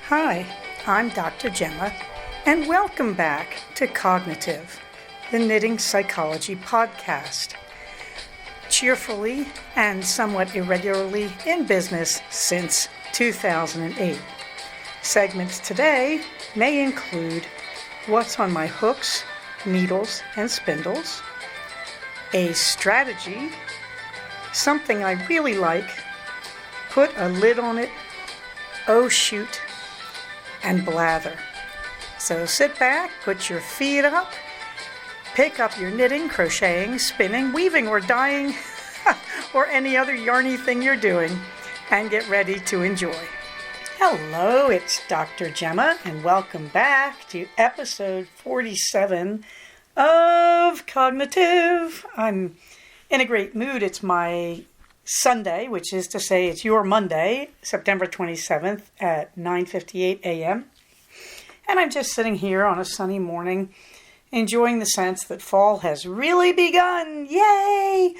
Hi, I'm Dr. Gemma, and welcome back to Cognitive, the Knitting Psychology podcast. Cheerfully and somewhat irregularly in business since 2008. Segments today may include what's on my hooks, needles, and spindles, a strategy, something I really like, put a lid on it, oh shoot, and blather. So sit back, put your feet up, pick up your knitting, crocheting, spinning, weaving, or dyeing, or any other yarny thing you're doing, and get ready to enjoy. Hello, it's Dr. Gemma, and welcome back to episode 47 of Cognitive. I'm in a great mood. It's my Sunday, which is to say it's your Monday, September 27th at 9:58 a.m. And I'm just sitting here on a sunny morning, enjoying the sense that fall has really begun. Yay!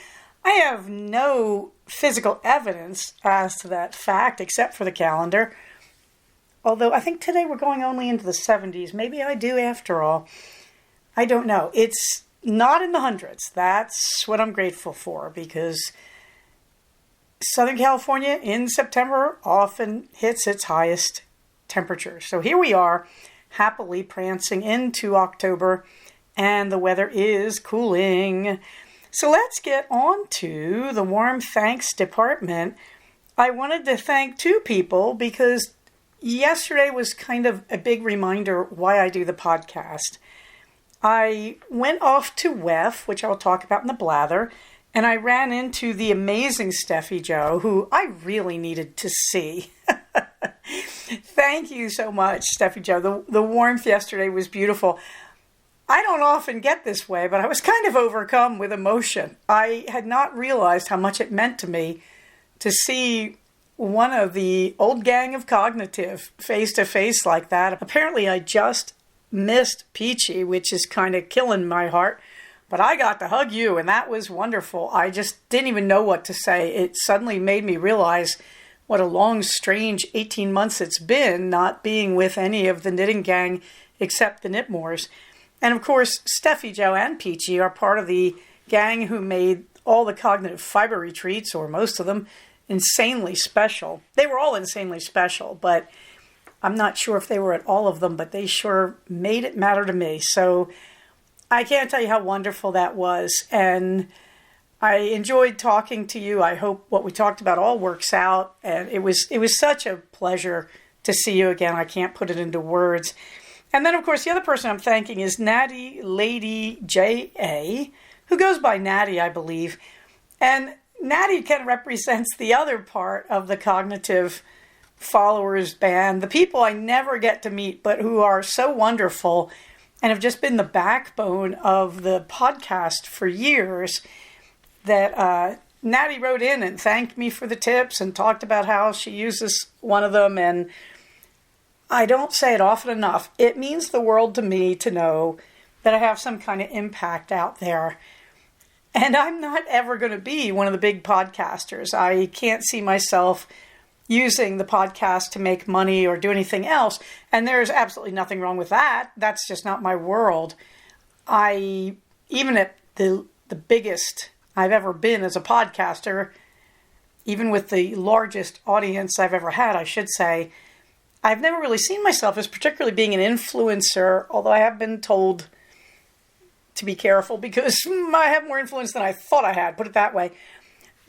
I have no physical evidence as to that fact, except for the calendar. Although I think today we're going only into the 70s. Maybe I do after all. I don't know. It's not in the hundreds. That's what I'm grateful for, because Southern California in September often hits its highest temperature. So here we are, happily prancing into October, and the weather is cooling. So let's get on to the warm thanks department. I wanted to thank two people because yesterday was kind of a big reminder why I do the podcast. I went off to WEF, which I'll talk about in the blather, and I ran into the amazing Steffi Jo, who I really needed to see. Thank you so much, Steffi Jo. The warmth yesterday was beautiful. I don't often get this way, but I was kind of overcome with emotion. I had not realized how much it meant to me to see one of the old gang of Cognitive face to face like that. Apparently, I just missed Peachy, which is kind of killing my heart. But I got to hug you, and that was wonderful. I just didn't even know what to say. It suddenly made me realize what a long, strange 18 months it's been not being with any of the knitting gang except the Knitmores. And of course, Steffi Jo and Peachy are part of the gang who made all the cognitive fiber retreats, or most of them, insanely special. They were all insanely special, but I'm not sure if they were at all of them, but they sure made it matter to me. So I can't tell you how wonderful that was, and I enjoyed talking to you. I hope what we talked about all works out, and it was such a pleasure to see you again. I can't put it into words. And then, of course, the other person I'm thanking is Natty Lady J.A., who goes by Natty, I believe. And Natty kind of represents the other part of the Cognitive followers band, the people I never get to meet, but who are so wonderful and have just been the backbone of the podcast for years, that Natty wrote in and thanked me for the tips and talked about how she uses one of them. And I don't say it often enough. It means the world to me to know that I have some kind of impact out there. And I'm not ever going to be one of the big podcasters. I can't see myself using the podcast to make money or do anything else. And there's absolutely nothing wrong with that. That's just not my world. Even at the biggest I've ever been as a podcaster, even with the largest audience I've ever had, I should say, I've never really seen myself as particularly being an influencer, although I have been told to be careful because I have more influence than I thought I had, put it that way.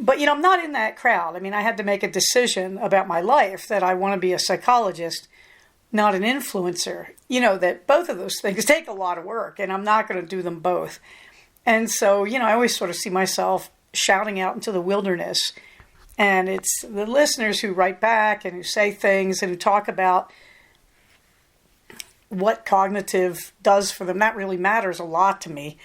But, I'm not in that crowd. I mean, I had to make a decision about my life that I want to be a psychologist, not an influencer. That both of those things take a lot of work, and I'm not going to do them both. And so, I always sort of see myself shouting out into the wilderness. And it's the listeners who write back and who say things and who talk about what Cognitive does for them. That really matters a lot to me.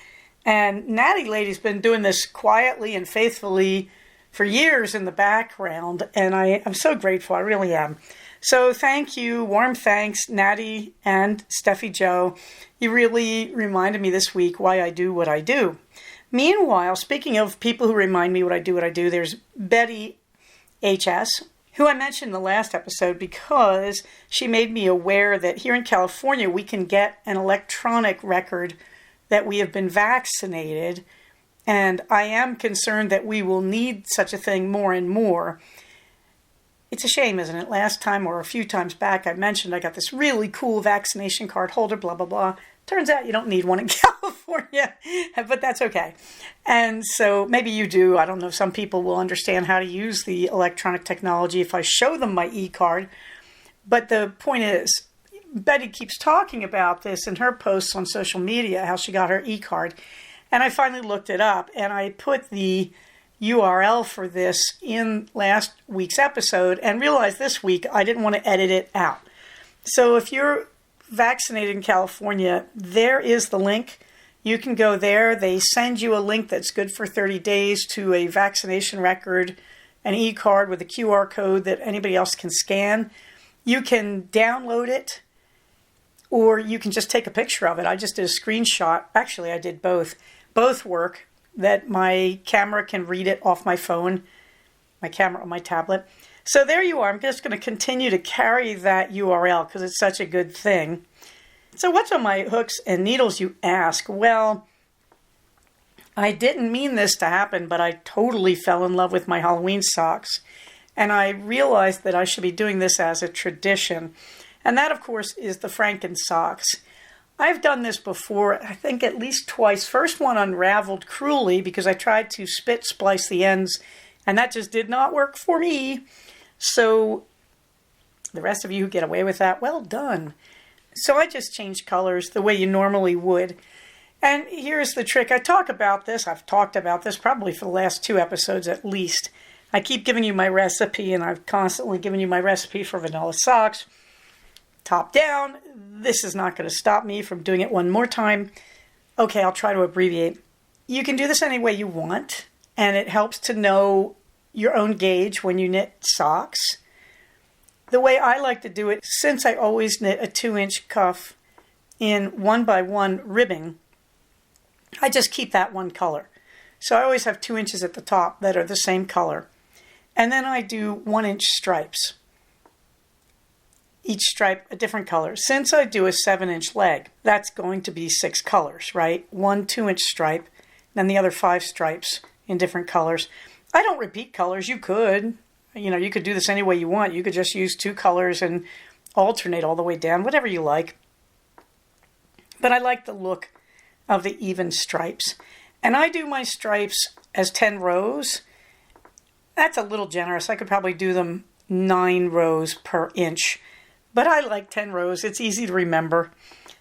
And Natty Lady's been doing this quietly and faithfully for years in the background, and I'm so grateful. I really am. So thank you, warm thanks, Natty and Steffi Jo. You really reminded me this week why I do what I do. Meanwhile, speaking of people who remind me what I do, there's Betty HS, who I mentioned in the last episode because she made me aware that here in California we can get an electronic record that we have been vaccinated, and I am concerned that we will need such a thing more and more. It's a shame, isn't it? Last time or a few times back I mentioned I got this really cool vaccination card holder, blah, blah, blah. Turns out you don't need one in California, but that's okay. And so maybe you do. I don't know. Some people will understand how to use the electronic technology if I show them my e-card. But the point is, Betty keeps talking about this in her posts on social media, how she got her e-card. And I finally looked it up, and I put the URL for this in last week's episode and realized this week I didn't want to edit it out. So if you're vaccinated in California, there is the link. You can go there. They send you a link that's good for 30 days to a vaccination record, an e-card with a QR code that anybody else can scan. You can download it, or you can just take a picture of it. I just did a screenshot. Actually, I did both. Both work, that my camera can read it off my phone, my camera on my tablet. So there you are. I'm just going to continue to carry that URL because it's such a good thing. So what's on my hooks and needles, you ask? Well, I didn't mean this to happen, but I totally fell in love with my Halloween socks. And I realized that I should be doing this as a tradition. And that, of course, is the Franken socks. I've done this before, I think at least twice. First one unraveled cruelly because I tried to spit splice the ends, and that just did not work for me. So the rest of you who get away with that, well done. So I just changed colors the way you normally would. And here's the trick. I've talked about this probably for the last 2 episodes at least. I keep giving you my recipe, and I've constantly given you my recipe for vanilla socks. Top down. This is not going to stop me from doing it one more time. Okay, I'll try to abbreviate. You can do this any way you want, and it helps to know your own gauge when you knit socks. The way I like to do it, since I always knit a 2-inch cuff in 1x1 ribbing, I just keep that one color. So I always have 2 inches at the top that are the same color. And then I do 1-inch stripes. Each stripe a different color. Since I do a 7-inch leg, that's going to be 6 colors, right? 1 2-inch stripe, then the other 5 stripes in different colors. I don't repeat colors. You could. You could do this any way you want. You could just use 2 colors and alternate all the way down, whatever you like. But I like the look of the even stripes. And I do my stripes as 10 rows. That's a little generous. I could probably do them 9 rows per inch. But I like 10 rows. It's easy to remember.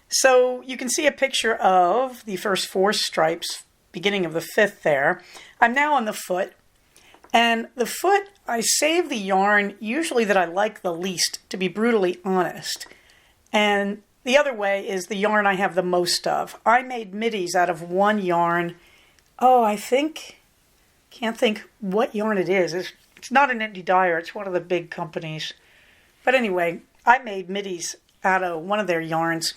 So you can see a picture of the first 4 stripes, beginning of the 5th there. I'm now on the foot. And the foot, I save the yarn usually that I like the least, to be brutally honest. And the other way is the yarn I have the most of. I made middies out of one yarn. Can't think what yarn it is. It's not an indie dyer. It's one of the big companies. But anyway, I made middies out of one of their yarns.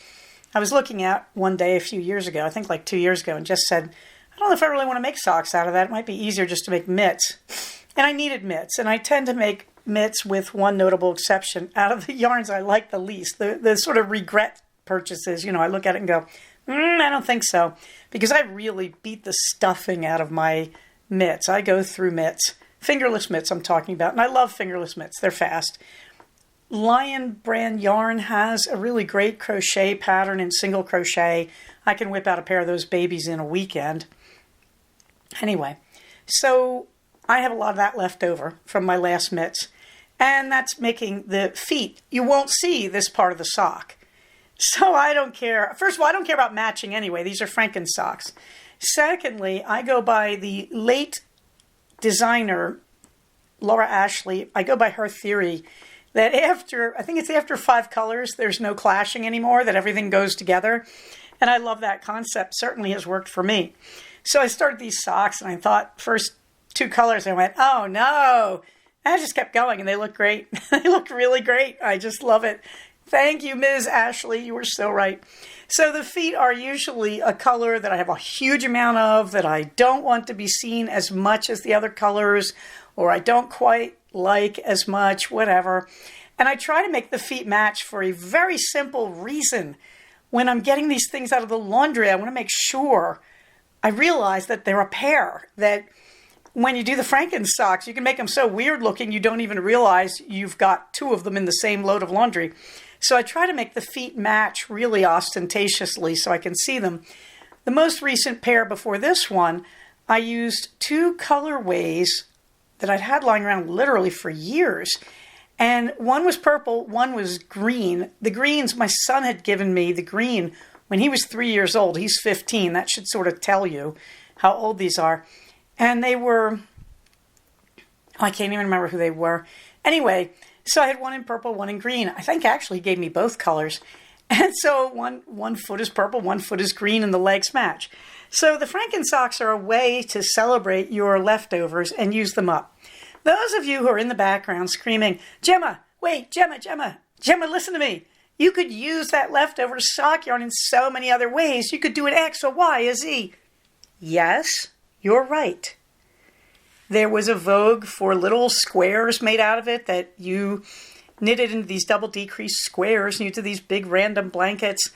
I was looking at one day a few years ago, I think like 2 years ago, and just said, I don't know if I really want to make socks out of that. It might be easier just to make mitts. And I needed mitts, and I tend to make mitts with one notable exception. Out of the yarns I like the least, the sort of regret purchases, I look at it and go, I don't think so. Because I really beat the stuffing out of my mitts. I go through mitts. Fingerless mitts I'm talking about, and I love fingerless mitts. They're fast. Lion brand yarn has a really great crochet pattern in single crochet. I can whip out a pair of those babies in a weekend. Anyway, so I have a lot of that left over from my last mitts, and that's making the feet. You won't see this part of the sock. So I don't care. First of all, I don't care about matching anyway. These are Franken socks. Secondly, I go by the late designer, Laura Ashley. I go by her theory that after 5 colors, there's no clashing anymore, that everything goes together. And I love that concept. Certainly has worked for me. So I started these socks, and I thought first 2 colors, I went, oh no. And I just kept going, and they look great. They look really great. I just love it. Thank you, Ms. Ashley. You were so right. So the feet are usually a color that I have a huge amount of, that I don't want to be seen as much as the other colors, or I don't quite like as much, whatever. And I try to make the feet match for a very simple reason. When I'm getting these things out of the laundry, I want to make sure I realize that they're a pair, that when you do the Franken socks, you can make them so weird looking you don't even realize you've got two of them in the same load of laundry. So I try to make the feet match really ostentatiously so I can see them. The most recent pair before this one, I used two colorways that I'd had lying around literally for years. And one was purple, one was green. The greens, my son had given me the green when he was 3 years old. He's 15. That should sort of tell you how old these are. And they were, I can't even remember who they were. Anyway, so I had one in purple, one in green. I think actually he gave me both colors. And so one foot is purple, one foot is green, and the legs match. So the Franken socks are a way to celebrate your leftovers and use them up. Those of you who are in the background screaming, Gemma, wait, Gemma, listen to me. You could use that leftover sock yarn in so many other ways. You could do an X, a Y, a Z. Yes, you're right. There was a vogue for little squares made out of it that you knitted into these double decreased squares and you did these big random blankets.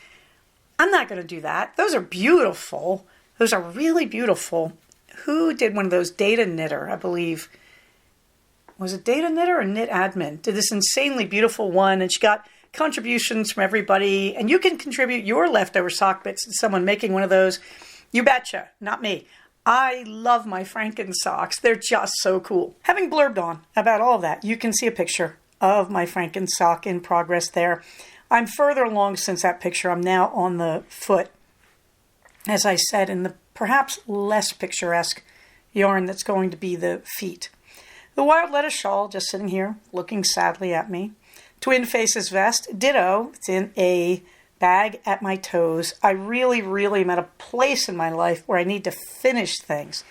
I'm not going to do that. Those are beautiful. Those are really beautiful. Who did one of those? Data Knitter, I believe. Was it Data Knitter or Knit Admin? Did this insanely beautiful one, and she got contributions from everybody. And you can contribute your leftover sock bits to someone making one of those. You betcha, not me. I love my Franken socks. They're just so cool. Having blurbed on about all of that, you can see a picture of my Franken sock in progress there. I'm further along since that picture. I'm now on the foot, as I said, in the perhaps less picturesque yarn that's going to be the feet. The Wild Lettuce shawl, just sitting here, looking sadly at me. Twin Faces vest, ditto. It's in a bag at my toes. I really am at a place in my life where I need to finish things.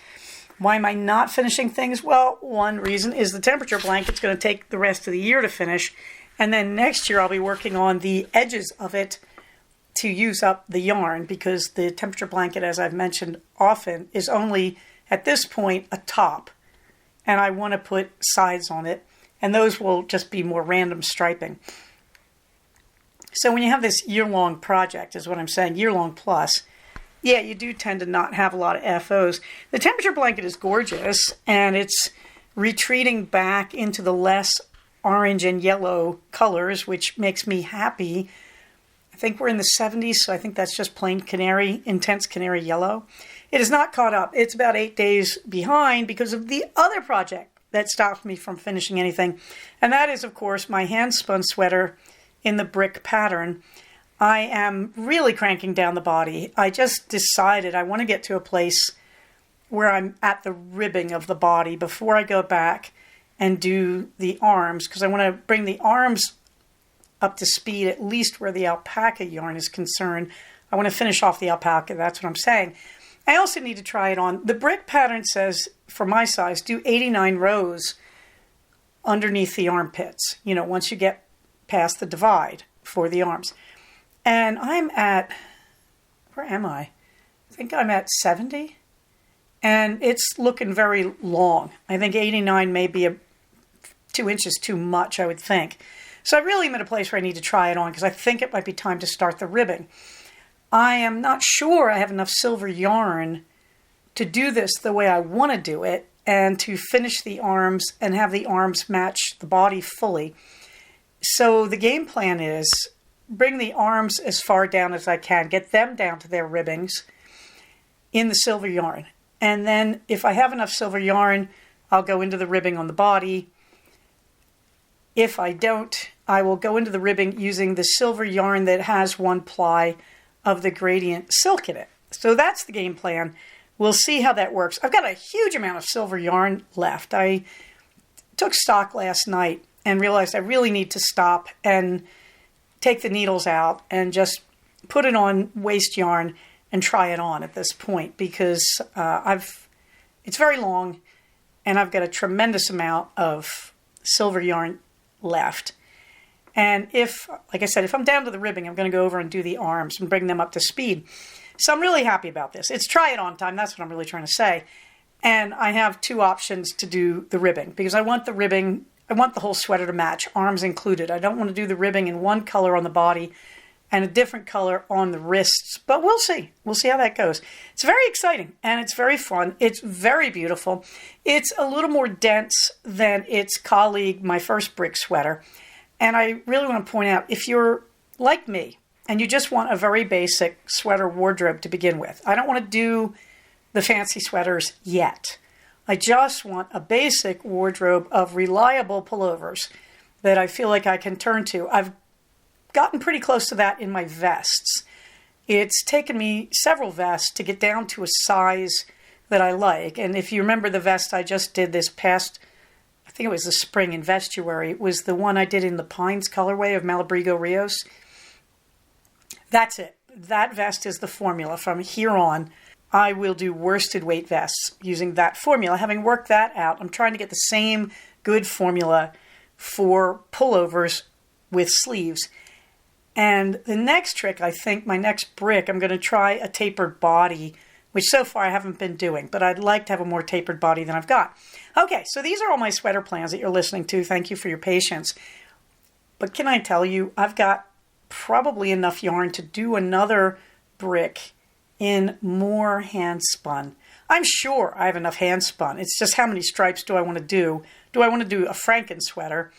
Why am I not finishing things? Well, one reason is the temperature blanket's going to take the rest of the year to finish. And then next year I'll be working on the edges of it to use up the yarn, because the temperature blanket, as I've mentioned often, is only, at this point, a top. And I want to put sides on it. And those will just be more random striping. So when you have this year-long project, is what I'm saying, year-long plus, yeah, you do tend to not have a lot of FOs. The temperature blanket is gorgeous, and it's retreating back into the less orange and yellow colors, which makes me happy. I think we're in the 70s, so I think that's just plain canary, intense canary yellow. It is not caught up. It's about 8 days behind because of the other project that stops me from finishing anything. And that is, of course, my hand-spun sweater in the brick pattern. I am really cranking down the body. I just decided I want to get to a place where I'm at the ribbing of the body before I go back and do the arms, because I want to bring the arms up to speed, at least where the alpaca yarn is concerned. I want to finish off the alpaca, that's what I'm saying. I also need to try it on. The brick pattern says, for my size, do 89 rows underneath the armpits, once you get past the divide for the arms. And I'm at, where am I? I think I'm at 70. And it's looking very long. I think 89 may be 2 inches too much, I would think. So I really am at a place where I need to try it on, because I think it might be time to start the ribbing. I am not sure I have enough silver yarn to do this the way I want to do it, and to finish the arms and have the arms match the body fully. So the game plan is bring the arms as far down as I can, get them down to their ribbings in the silver yarn. And then if I have enough silver yarn, I'll go into the ribbing on the body. If I don't, I will go into the ribbing using the silver yarn that has 1 ply of the gradient silk in it. So that's the game plan. We'll see how that works. I've got a huge amount of silver yarn left. I took stock last night and realized I really need to stop and take the needles out and just put it on waste yarn and try it on at this point, because it's very long and I've got a tremendous amount of silver yarn left. And if, like I said, if I'm down to the ribbing, I'm going to go over and do the arms and bring them up to speed. So I'm really happy about this. It's try it on time. That's what I'm really trying to say. And I have 2 options to do the ribbing, because I want the ribbing I want the whole sweater to match, arms included. I don't want to do the ribbing in one color on the body and a different color on the wrists, but we'll see. We'll see how that goes. It's very exciting and it's very fun. It's very beautiful. It's a little more dense than its colleague, my first brick sweater. And I really want to point out, if you're like me and you just want a very basic sweater wardrobe to begin with, I don't want to do the fancy sweaters yet. I just want a basic wardrobe of reliable pullovers that I feel like I can turn to. I've gotten pretty close to that in my vests. It's taken me several vests to get down to a size that I like. And if you remember the vest I just did this past, I think it was the spring in Vestuary, it was the one I did in the Pines colorway of Malabrigo Rios. That's it. That vest is the formula. From here on, I will do worsted weight vests using that formula. Having worked that out, I'm trying to get the same good formula for pullovers with sleeves. And the next trick, I think, my next brick, I'm going to try a tapered body, which so far I haven't been doing, but I'd like to have a more tapered body than I've got. Okay, so these are all my sweater plans that you're listening to. Thank you for your patience. But can I tell you, I've got probably enough yarn to do another brick in more hand spun. I'm sure I have enough hand spun. It's just how many stripes do I want to do? Do I want to do a Franken sweater?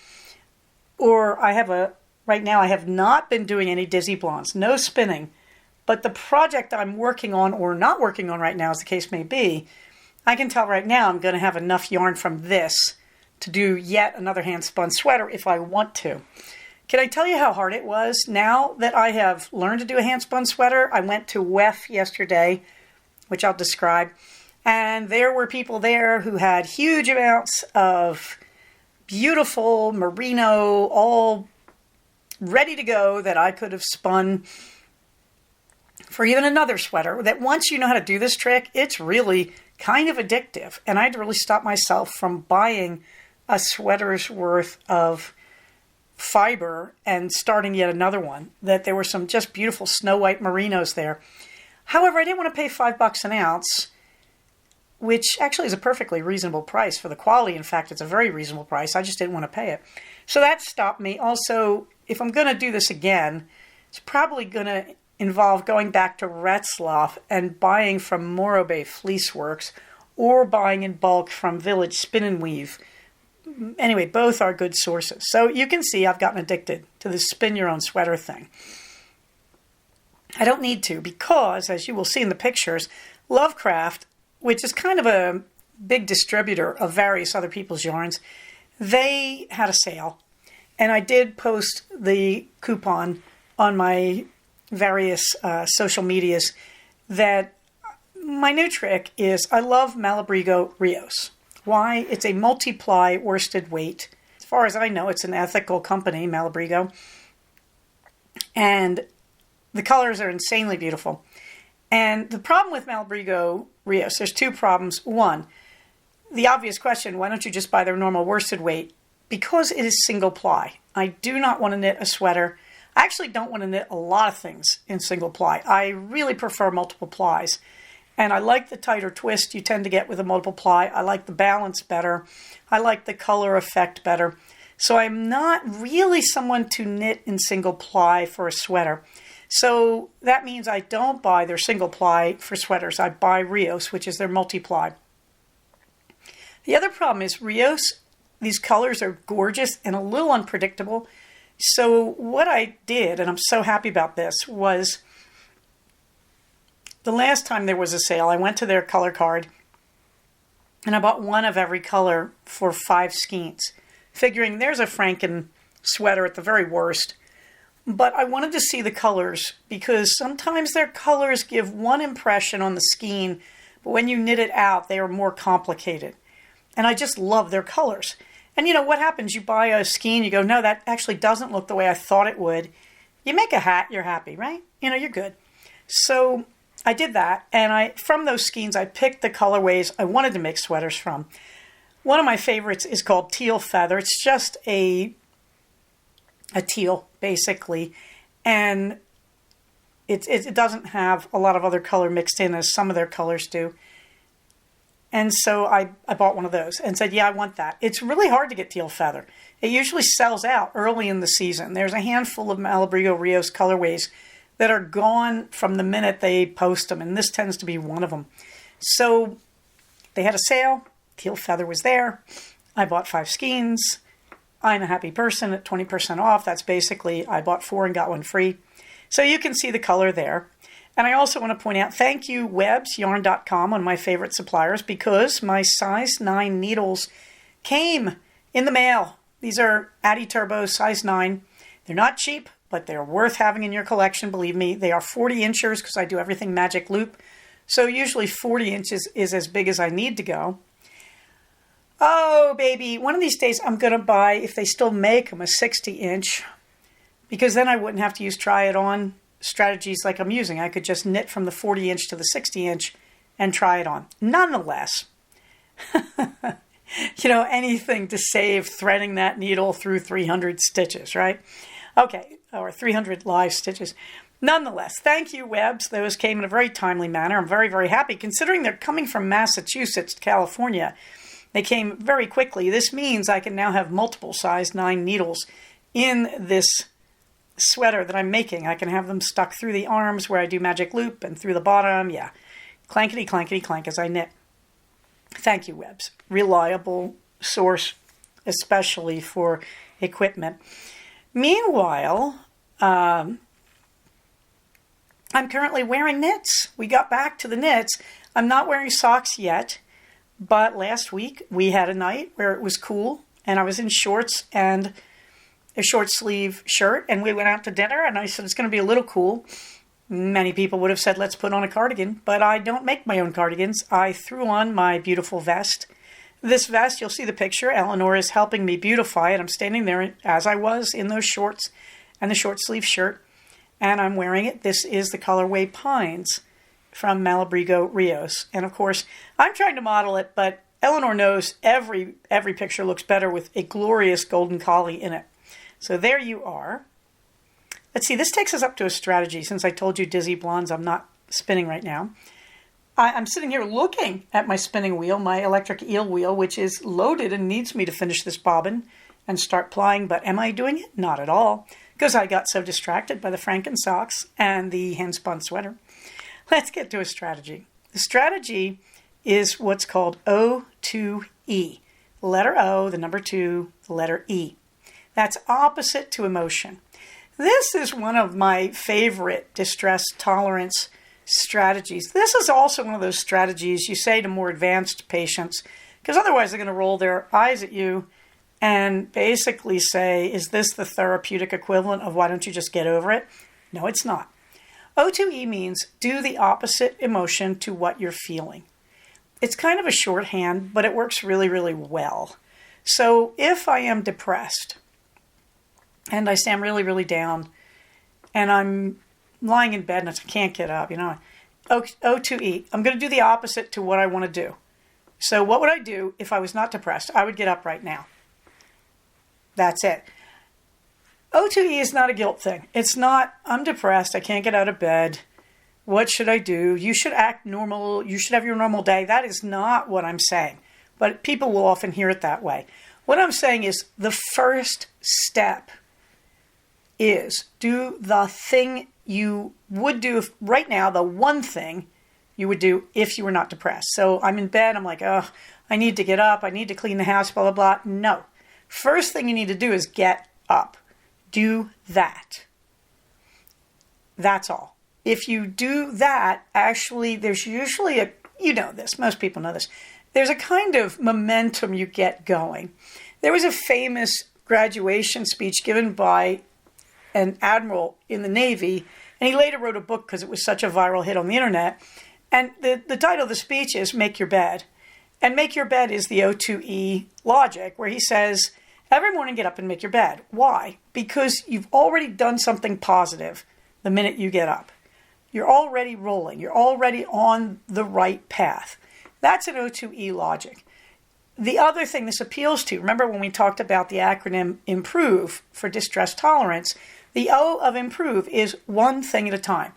Or right now I have not been doing any Dizzy Blondes, no spinning. But the project I'm working on or not working on right now, as the case may be, I can tell right now I'm going to have enough yarn from this to do yet another hand spun sweater if I want to. Can I tell you how hard it was? Now that I have learned to do a hand spun sweater, I went to WEF yesterday, which I'll describe, and there were people there who had huge amounts of beautiful merino, all ready to go, that I could have spun for even another sweater. That once you know how to do this trick, it's really kind of addictive. And I had to really stop myself from buying a sweater's worth of fiber and starting yet another one. That there were some just beautiful snow white merinos there. However, I didn't want to pay $5 an ounce, which actually is a perfectly reasonable price for the quality. In fact, it's a very reasonable price. I just didn't want to pay it. So that stopped me. Also, if I'm going to do this again, it's probably going to involve going back to Retzlaff and buying from Morobay Fleece Works or buying in bulk from Village Spin and Weave. Anyway, both are good sources. So you can see I've gotten addicted to this spin your own sweater thing. I don't need to because, as you will see in the pictures, Lovecraft, which is kind of a big distributor of various other people's yarns, they had a sale. And I did post the coupon on my various social medias that my new trick is I love Malabrigo Rios. Why? It's a multiply worsted weight. As far as I know, it's an ethical company, Malabrigo. And the colors are insanely beautiful. And the problem with Malabrigo Rios, there's two problems. One, the obvious question, why don't you just buy their normal worsted weight? Because it is single ply. I do not want to knit a sweater. I actually don't want to knit a lot of things in single ply. I really prefer multiple plies. And I like the tighter twist you tend to get with a multiple ply. I like the balance better. I like the color effect better. So I'm not really someone to knit in single ply for a sweater. So that means I don't buy their single ply for sweaters. I buy Rios, which is their multi-ply. The other problem is Rios, these colors are gorgeous and a little unpredictable. So what I did, and I'm so happy about this, was the last time there was a sale, I went to their color card and I bought one of every color for 5 skeins, figuring there's a Franken sweater at the very worst. But I wanted to see the colors because sometimes their colors give one impression on the skein, but when you knit it out, they are more complicated. And I just love their colors. And you know what happens? You buy a skein, you go, no, that actually doesn't look the way I thought it would. You make a hat, you're happy, right? You know, you're good. So I did that, and from those skeins, I picked the colorways I wanted to make sweaters from. One of my favorites is called Teal Feather. It's just a teal, basically, and it doesn't have a lot of other color mixed in as some of their colors do. And so I bought one of those and said, yeah, I want that. It's really hard to get teal feather. It usually sells out early in the season. There's a handful of Malabrigo Rios colorways that are gone from the minute they post them, and this tends to be one of them. So they had a sale. Teal feather was there. I bought 5 skeins. I'm a happy person at 20% off. That's basically I bought 4 and got 1 free. So you can see the color there. And I also want to point out, thank you, websyarn.com, one of my favorite suppliers, because my size 9 needles came in the mail. These are Addy Turbo size 9. They're not cheap, but they're worth having in your collection, believe me. They are 40 inches because I do everything magic loop. So usually 40 inches is as big as I need to go. Oh, baby, one of these days I'm going to buy, if they still make them, a 60-inch, because then I wouldn't have to use try-it-on strategies like I'm using. I could just knit from the 40-inch to the 60-inch and try it on. Nonetheless, anything to save threading that needle through 300 stitches, right? Okay, or 300 live stitches. Nonetheless, thank you, Webs. Those came in a very timely manner. I'm very, very happy. Considering they're coming from Massachusetts to California, they came very quickly. This means I can now have multiple size 9 needles in this sweater that I'm making. I can have them stuck through the arms where I do magic loop and through the bottom. Yeah, clankety, clankety, clank as I knit. Thank you, Webs. Reliable source, especially for equipment. Meanwhile, I'm currently wearing knits. We got back to the knits. I'm not wearing socks yet, but last week we had a night where it was cool and I was in shorts and a short sleeve shirt, and we went out to dinner, and I said, it's going to be a little cool. Many people would have said, let's put on a cardigan, but I don't make my own cardigans. I threw on my beautiful vest. This vest, you'll see the picture. Eleanor is helping me beautify it. I'm standing there as I was in those shorts and the short sleeve shirt, and I'm wearing it. This is the colorway Pines from Malabrigo Rios. And of course, I'm trying to model it, but Eleanor knows every picture looks better with a glorious golden collie in it. So there you are. Let's see, this takes us up to a strategy. Since I told you Dizzy Blondes, I'm not spinning right now. I'm sitting here looking at my spinning wheel, my electric eel wheel, which is loaded and needs me to finish this bobbin and start plying. But am I doing it? Not at all, because I got so distracted by the Franken socks and the hand-spun sweater. Let's get to a strategy. The strategy is what's called O2E. The letter O, the number 2, the letter E. That's opposite to emotion. This is one of my favorite distress tolerance strategies. This is also one of those strategies you say to more advanced patients, because otherwise they're going to roll their eyes at you and basically say, is this the therapeutic equivalent of why don't you just get over it? No, it's not. O2E means do the opposite emotion to what you're feeling. It's kind of a shorthand, but it works really, really well. So if I am depressed, and I say I'm really, really down, and I'm lying in bed and I can't get up, O2E. I'm going to do the opposite to what I want to do. So what would I do if I was not depressed? I would get up right now. That's it. O2E is not a guilt thing. It's not, I'm depressed, I can't get out of bed. What should I do? You should act normal. You should have your normal day. That is not what I'm saying. But people will often hear it that way. What I'm saying is the first step is do the thing you would do right now, the one thing you would do if you were not depressed. So I'm in bed, I'm like, oh, I need to get up, I need to clean the house, blah, blah, blah. No. First thing you need to do is get up. Do that. That's all. If you do that, actually, there's usually most people know this, there's a kind of momentum you get going. There was a famous graduation speech given by an admiral in the Navy, and he later wrote a book because it was such a viral hit on the internet. And the title of the speech is Make Your Bed. And make your bed is the O2E logic, where he says, every morning get up and make your bed. Why? Because you've already done something positive the minute you get up. You're already rolling. You're already on the right path. That's an O2E logic. The other thing this appeals to, remember when we talked about the acronym IMPROVE for distress tolerance, the O of improve is one thing at a time.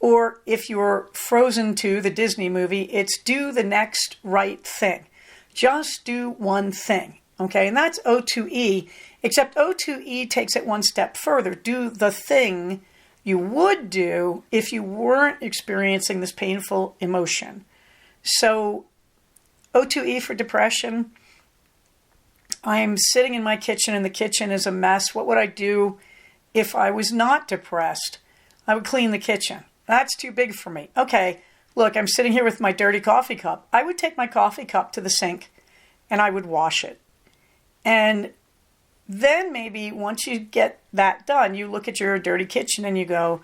Or if you're Frozen 2, the Disney movie, it's do the next right thing. Just do one thing, okay? And that's O2E, except O2E takes it one step further. Do the thing you would do if you weren't experiencing this painful emotion. So O2E for depression, I'm sitting in my kitchen and the kitchen is a mess. What would I do if I was not depressed? I would clean the kitchen. That's too big for me. Okay, look, I'm sitting here with my dirty coffee cup. I would take my coffee cup to the sink and I would wash it. And then maybe once you get that done, you look at your dirty kitchen and you go,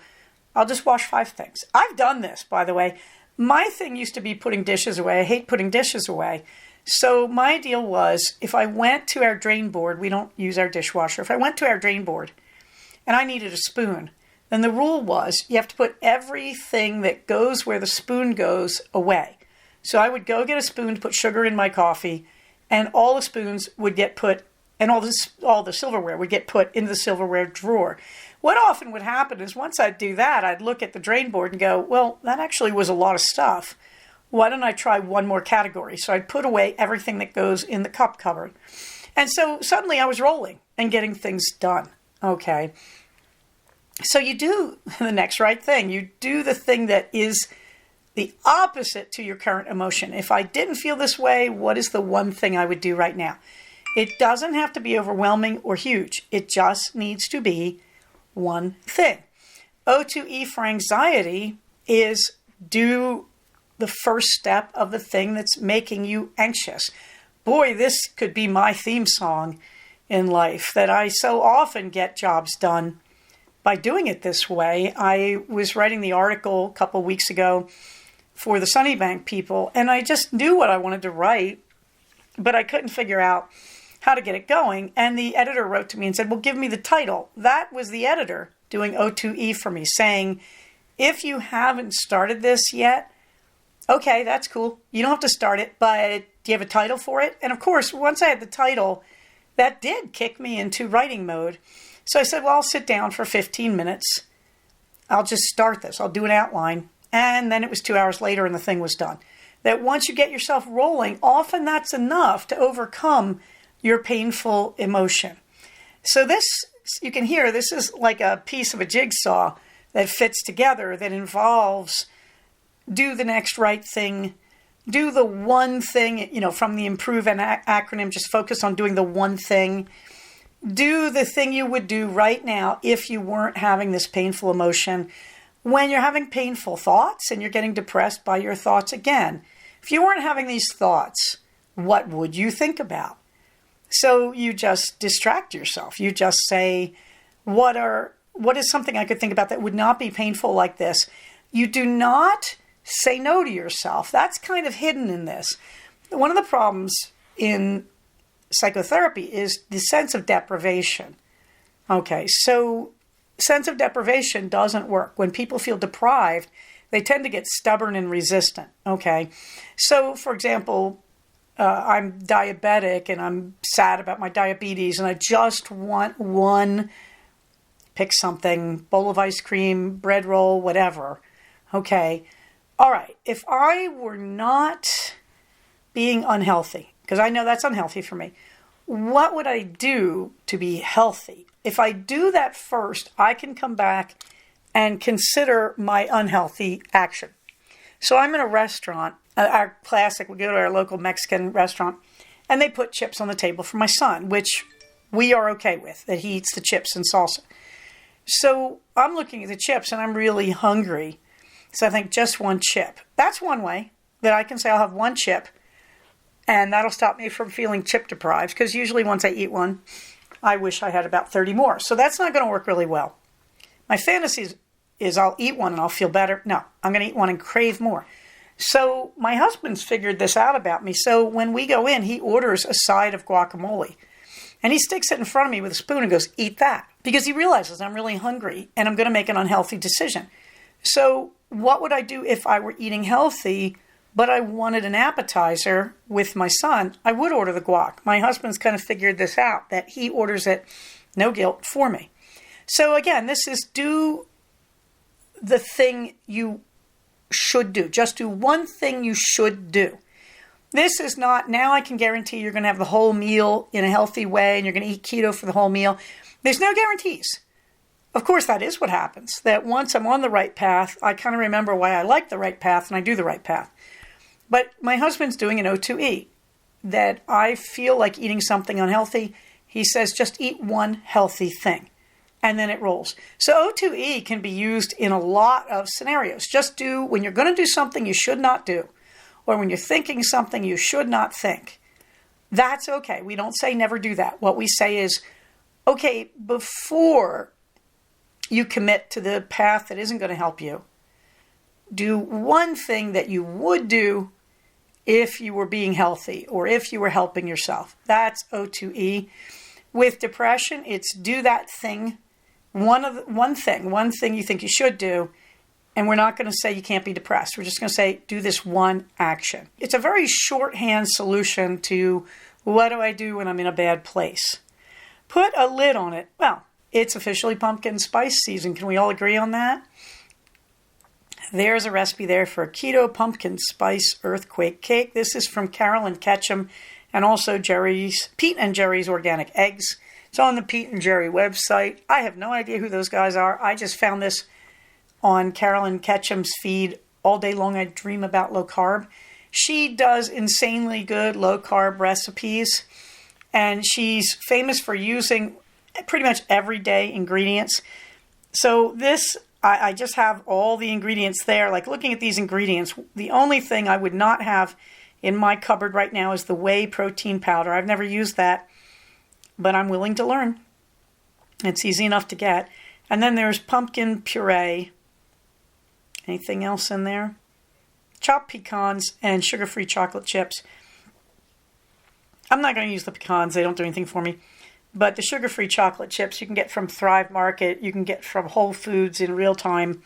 I'll just wash 5 things. I've done this, by the way. My thing used to be putting dishes away. I hate putting dishes away. So my deal was if I went to our drain board, we don't use our dishwasher. If I went to our drain board and I needed a spoon, then the rule was you have to put everything that goes where the spoon goes away. So I would go get a spoon to put sugar in my coffee, and all the spoons would get put, and all the silverware would get put into the silverware drawer. What often would happen is once I'd do that, I'd look at the drain board and go, well, that actually was a lot of stuff. Why don't I try one more category? So I'd put away everything that goes in the cup cupboard. And so suddenly I was rolling and getting things done. Okay. So you do the next right thing. You do the thing that is the opposite to your current emotion. If I didn't feel this way, what is the one thing I would do right now? It doesn't have to be overwhelming or huge. It just needs to be one thing. O2E for anxiety is do the first step of the thing that's making you anxious. Boy, this could be my theme song in life, that I so often get jobs done by doing it this way. I was writing the article a couple weeks ago for the Sunnybank people, and I just knew what I wanted to write, but I couldn't figure out how to get it going. And the editor wrote to me and said, well, give me the title. That was the editor doing O2E for me, saying, if you haven't started this yet, okay, that's cool. You don't have to start it, but do you have a title for it? And of course, once I had the title, that did kick me into writing mode. So I said, well, I'll sit down for 15 minutes. I'll just start this. I'll do an outline. And then it was 2 hours later and the thing was done. That once you get yourself rolling, often that's enough to overcome your painful emotion. So this, you can hear, this is like a piece of a jigsaw that fits together, that involves do the next right thing, do the one thing, from the IMPROVE acronym, just focus on doing the one thing. Do the thing you would do right now if you weren't having this painful emotion. When you're having painful thoughts and you're getting depressed by your thoughts again, if you weren't having these thoughts, what would you think about? So you just distract yourself. You just say, what is something I could think about that would not be painful like this? You do not say no to yourself. That's kind of hidden in this. One of the problems in psychotherapy is the sense of deprivation. Okay, so sense of deprivation doesn't work. When people feel deprived, they tend to get stubborn and resistant. Okay, so for example, I'm diabetic and I'm sad about my diabetes and I just want one, pick something, bowl of ice cream, bread roll, whatever. Okay, all right, if I were not being unhealthy, because I know that's unhealthy for me, what would I do to be healthy? If I do that first, I can come back and consider my unhealthy action. So I'm in a restaurant, our classic, we go to our local Mexican restaurant, and they put chips on the table for my son, which we are okay with, that he eats the chips and salsa. So I'm looking at the chips and I'm really hungry. So I think just one chip. That's one way that I can say I'll have one chip, and that'll stop me from feeling chip deprived, because usually once I eat one, I wish I had about 30 more. So that's not going to work really well. My fantasy is I'll eat one and I'll feel better. No, I'm going to eat one and crave more. So my husband's figured this out about me. So when we go in, he orders a side of guacamole. And he sticks it in front of me with a spoon and goes, eat that. Because he realizes I'm really hungry and I'm going to make an unhealthy decision. So what would I do if I were eating healthy, but I wanted an appetizer with my son? I would order the guac. My husband's kind of figured this out, that he orders it, no guilt, for me. So again, this is do the thing you should do. Just do one thing you should do. This is not, now I can guarantee you're going to have the whole meal in a healthy way and you're going to eat keto for the whole meal. There's no guarantees. Of course, that is what happens. That once I'm on the right path, I kind of remember why I like the right path and I do the right path. But my husband's doing an O2E, that I feel like eating something unhealthy. He says, just eat one healthy thing. And then it rolls. So O2E can be used in a lot of scenarios. Just do, when you're going to do something you should not do, or when you're thinking something you should not think, that's okay. We don't say never do that. What we say is, okay, before you commit to the path that isn't going to help you, do one thing that you would do if you were being healthy or if you were helping yourself. That's O2E. With depression, it's do that thing, one thing you think you should do, and we're not going to say you can't be depressed. We're just going to say do this one action. It's a very shorthand solution to what do I do when I'm in a bad place. Put a lid on it. Well, it's officially pumpkin spice season. Can we all agree on that? There's a recipe there for a keto pumpkin spice earthquake cake. This is from Carolyn Ketchum and also Pete and Jerry's Organic Eggs. It's on the Pete and Jerry website. I have no idea who those guys are. I just found this on Carolyn Ketchum's feed. All day long I dream about low carb. She does insanely good low carb recipes, and she's famous for using pretty much everyday ingredients. So this, I just have all the ingredients there. Like looking at these ingredients, the only thing I would not have in my cupboard right now is the whey protein powder. I've never used that, but I'm willing to learn. It's easy enough to get. And then there's pumpkin puree. Anything else in there? Chopped pecans and sugar-free chocolate chips. I'm not going to use the pecans. They don't do anything for me. But the sugar-free chocolate chips you can get from Thrive Market. You can get from Whole Foods in real time.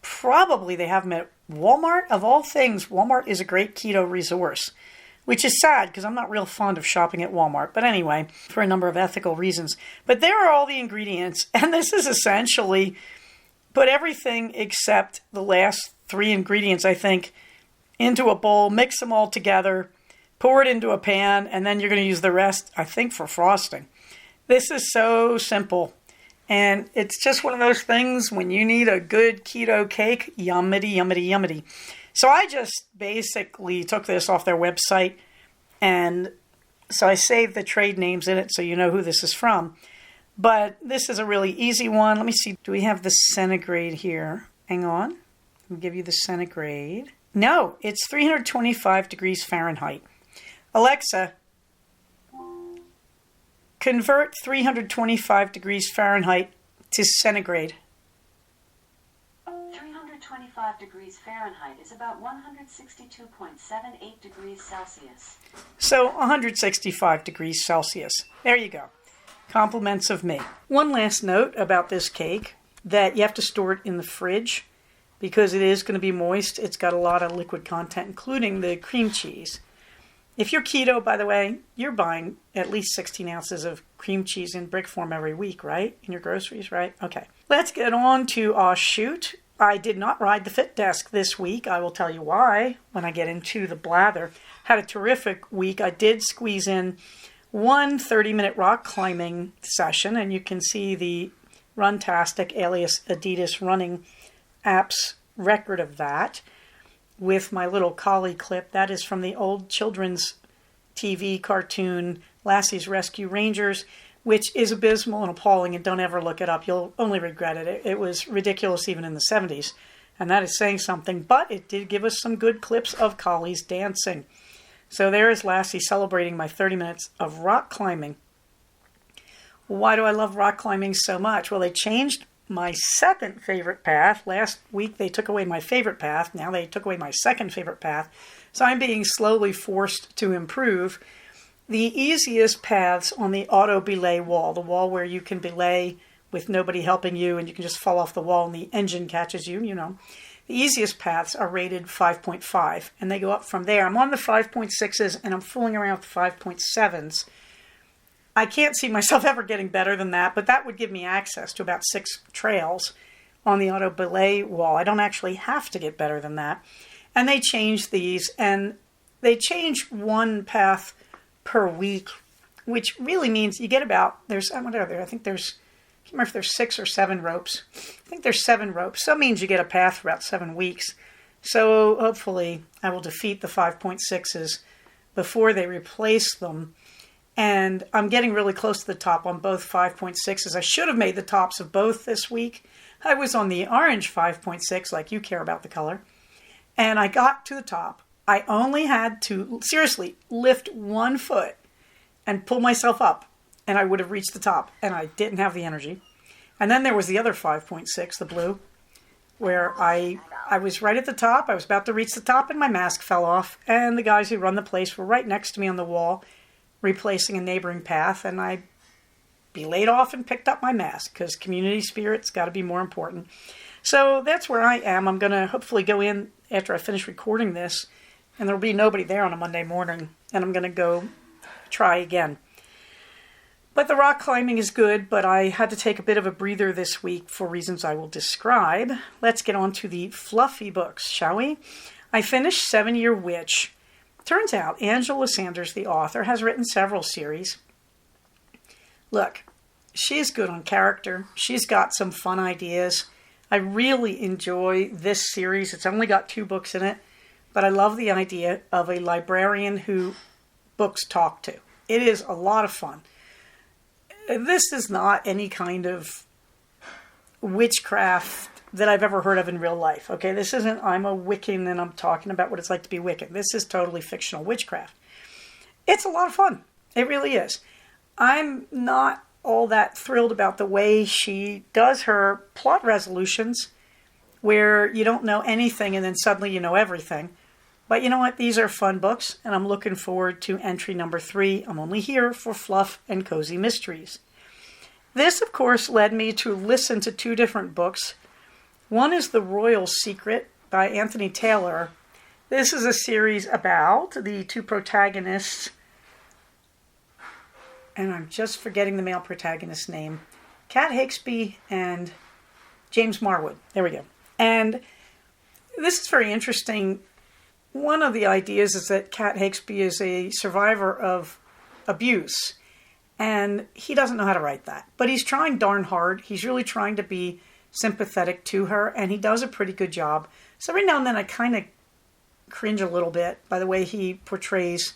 Probably they have them at Walmart. Of all things, Walmart is a great keto resource, which is sad because I'm not real fond of shopping at Walmart. But anyway, for a number of ethical reasons. But there are all the ingredients. And this is essentially put everything except the last three ingredients, I think, into a bowl, mix them all together, pour it into a pan, and then you're going to use the rest, I think, for frosting. This is so simple. And it's just one of those things when you need a good keto cake, yummity, yummity, yummity. So I just basically took this off their website, and so I saved the trade names in it so you know who this is from. But this is a really easy one. Let me see. Do we have the centigrade here? Hang on. I'll give you the centigrade. No, it's 325 degrees Fahrenheit. Alexa, convert 325 degrees Fahrenheit to centigrade. 325 degrees Fahrenheit is about 162.78 degrees Celsius. So 165 degrees Celsius. There you go. Compliments of me. One last note about this cake, that you have to store it in the fridge because it is going to be moist. It's got a lot of liquid content, including the cream cheese. If you're keto, by the way, you're buying at least 16 ounces of cream cheese in brick form every week, right? In your groceries, right? Okay. Let's get on to shoot. I did not ride the Fit Desk this week. I will tell you why when I get into the blather. Had a terrific week. I did squeeze in one 30-minute rock climbing session, and you can see the Runtastic alias Adidas running app's record of that with my little collie clip. That is from the old children's TV cartoon Lassie's Rescue Rangers, which is abysmal and appalling, and don't ever look it up. You'll only regret it. It was ridiculous even in the 70s, and that is saying something, but it did give us some good clips of collies dancing. So there is Lassie celebrating my 30 minutes of rock climbing. Why do I love rock climbing so much? Well, they changed my second favorite path. Last week they took away my favorite path. Now they took away my second favorite path. So I'm being slowly forced to improve. The easiest paths on the auto belay wall, the wall where you can belay with nobody helping you and you can just fall off the wall and the engine catches you, you know. The easiest paths are rated 5.5 and they go up from there. I'm on the 5.6s and I'm fooling around with the 5.7s. I can't see myself ever getting better than that, but that would give me access to about 6 trails on the auto belay wall. I don't actually have to get better than that. And they change these, and they change one path per week, which really means you get about, what are there? I think I can't remember if there's 6 or 7 ropes. I think there's 7 ropes. So that means you get a path for about 7 weeks. So hopefully I will defeat the 5.6s before they replace them. And I'm getting really close to the top on both 5.6s. I should have made the tops of both this week. I was on the orange 5.6, like you care about the color. And I got to the top. I only had to, seriously, lift 1 foot and pull myself up, and I would have reached the top. And I didn't have the energy. And then there was the other 5.6, the blue, where I was right at the top. I was about to reach the top, and my mask fell off. And the guys who run the place were right next to me on the wall, replacing a neighboring path, and I belayed off and picked up my mask because community spirit's got to be more important. So that's where I am. I'm going to hopefully go in after I finish recording this, and there'll be nobody there on a Monday morning, and I'm going to go try again. But the rock climbing is good, but I had to take a bit of a breather this week for reasons I will describe. Let's get on to the fluffy books, shall we? I finished 7-Year Witch. Turns out Angela Sanders, the author, has written several series. Look, she's good on character. She's got some fun ideas. I really enjoy this series. It's only got 2 books in it, but I love the idea of a librarian who books talk to. It is a lot of fun. This is not any kind of witchcraft that I've ever heard of in real life. Okay, this isn't I'm a Wiccan and I'm talking about what it's like to be Wiccan. This is totally fictional witchcraft. It's a lot of fun. It really is. I'm not all that thrilled about the way she does her plot resolutions, where you don't know anything and then suddenly you know everything. But you know what? These are fun books, and I'm looking forward to entry number 3. I'm only here for fluff and cozy mysteries. This, of course, led me to listen to 2 different books. One is The Royal Secret by Anthony Taylor. This is a series about the 2 protagonists, and I'm just forgetting the male protagonist's name, Kat Hixby and James Marwood. There we go. And this is very interesting. One of the ideas is that Kat Hixby is a survivor of abuse, and he doesn't know how to write that. But he's trying darn hard. He's really trying to be sympathetic to her, and he does a pretty good job. So every now and then I kind of cringe a little bit by the way he portrays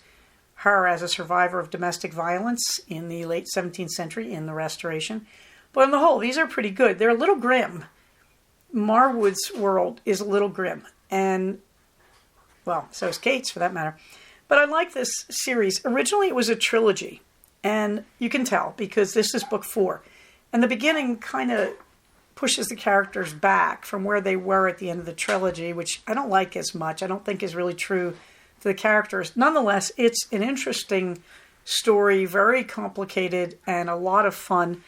her as a survivor of domestic violence in the late 17th century in the Restoration. But on the whole, these are pretty good. They're a little grim. Marwood's world is a little grim, and well, so is Kate's for that matter. But I like this series. Originally it was a trilogy, and you can tell because this is book 4. And the beginning kind of pushes the characters back from where they were at the end of the trilogy, which I don't like as much. I don't think is really true to the characters. Nonetheless, it's an interesting story, very complicated and a lot of fun.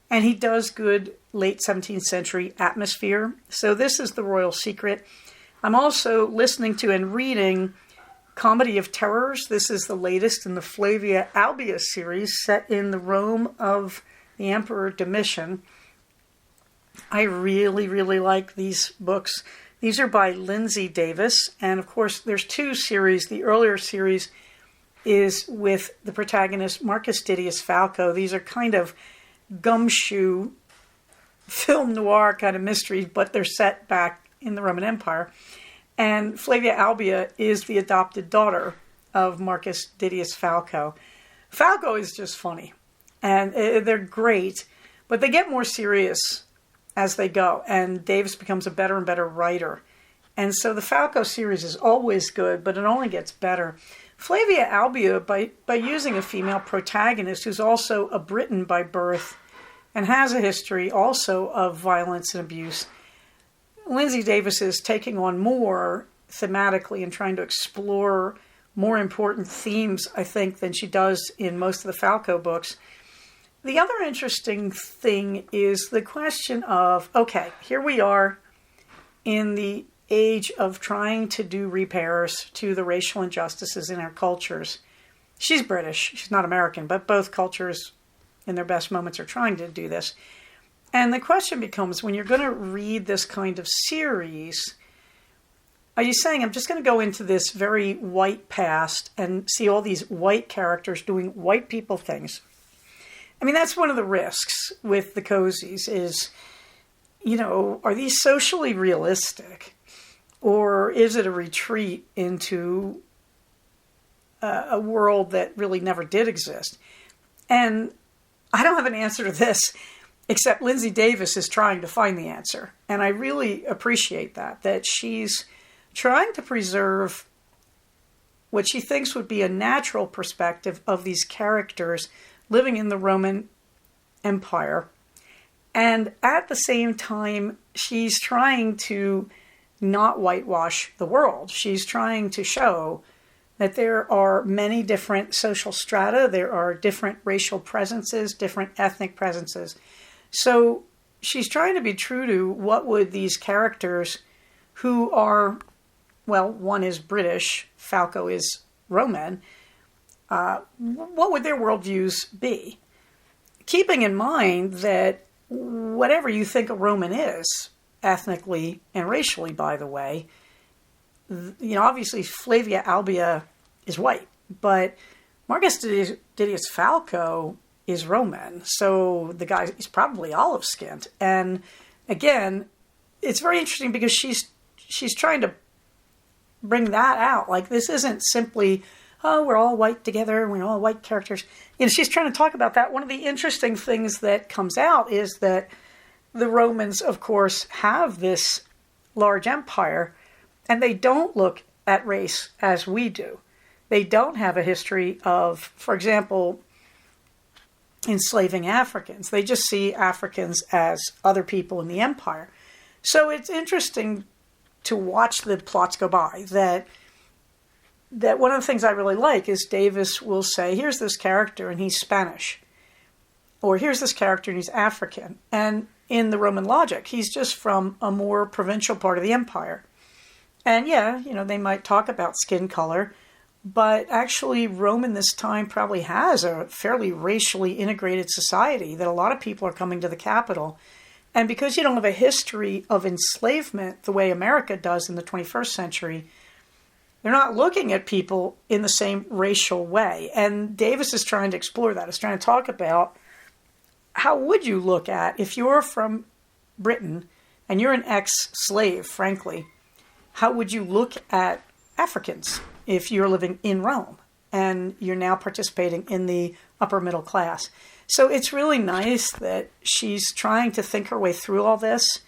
And he does good late 17th century atmosphere. So this is The Royal Secret. I'm also listening to and reading Comedy of Terrors. This is the latest in the Flavia Albia series set in the Rome of the Emperor Domitian. I really, really like these books. These are by Lindsay Davis. And of course, there's 2 series. The earlier series is with the protagonist Marcus Didius Falco. These are kind of gumshoe film noir kind of mysteries, but they're set back in the Roman Empire. And Flavia Albia is the adopted daughter of Marcus Didius Falco. Falco is just funny, and they're great, but they get more serious as they go, and Davis becomes a better and better writer. And so the Falco series is always good, but it only gets better. Flavia Albia, by using a female protagonist who's also a Briton by birth and has a history also of violence and abuse, Lindsay Davis is taking on more thematically and trying to explore more important themes, I think, than she does in most of the Falco books. The other interesting thing is the question of, okay, here we are in the age of trying to do repairs to the racial injustices in our cultures. She's British, she's not American, but both cultures in their best moments are trying to do this. And the question becomes, when you're going to read this kind of series, are you saying, I'm just going to go into this very white past and see all these white characters doing white people things? I mean, that's one of the risks with the cozies is, are these socially realistic? Or is it a retreat into a world that really never did exist? And I don't have an answer to this, except Lindsay Davis is trying to find the answer. And I really appreciate that she's trying to preserve what she thinks would be a natural perspective of these characters living in the Roman Empire. And at the same time, she's trying to not whitewash the world. She's trying to show that there are many different social strata, there are different racial presences, different ethnic presences. So she's trying to be true to what would these characters who are, well, one is British, Falco is Roman, what would their worldviews be? Keeping in mind that whatever you think a Roman is, ethnically and racially, by the way, obviously Flavia Albia is white, but Marcus Didius Falco is Roman, so the guy is probably olive-skinned. And again, it's very interesting because she's trying to bring that out. Like, this isn't simply, oh, we're all white together, we're all white characters. She's trying to talk about that. One of the interesting things that comes out is that the Romans, of course, have this large empire, and they don't look at race as we do. They don't have a history of, for example, enslaving Africans. They just see Africans as other people in the empire. So it's interesting to watch the plots go by. That one of the things I really like is Davis will say, here's this character and he's Spanish. Or here's this character and he's African. And in the Roman logic, he's just from a more provincial part of the empire. And they might talk about skin color, but actually Rome in this time probably has a fairly racially integrated society that a lot of people are coming to the capital. And because you don't have a history of enslavement the way America does in the 21st century, they're not looking at people in the same racial way. And Davis is trying to explore that. He's trying to talk about how would you look at, if you're from Britain and you're an ex-slave, frankly, how would you look at Africans if you're living in Rome and you're now participating in the upper middle class? So it's really nice that she's trying to think her way through all this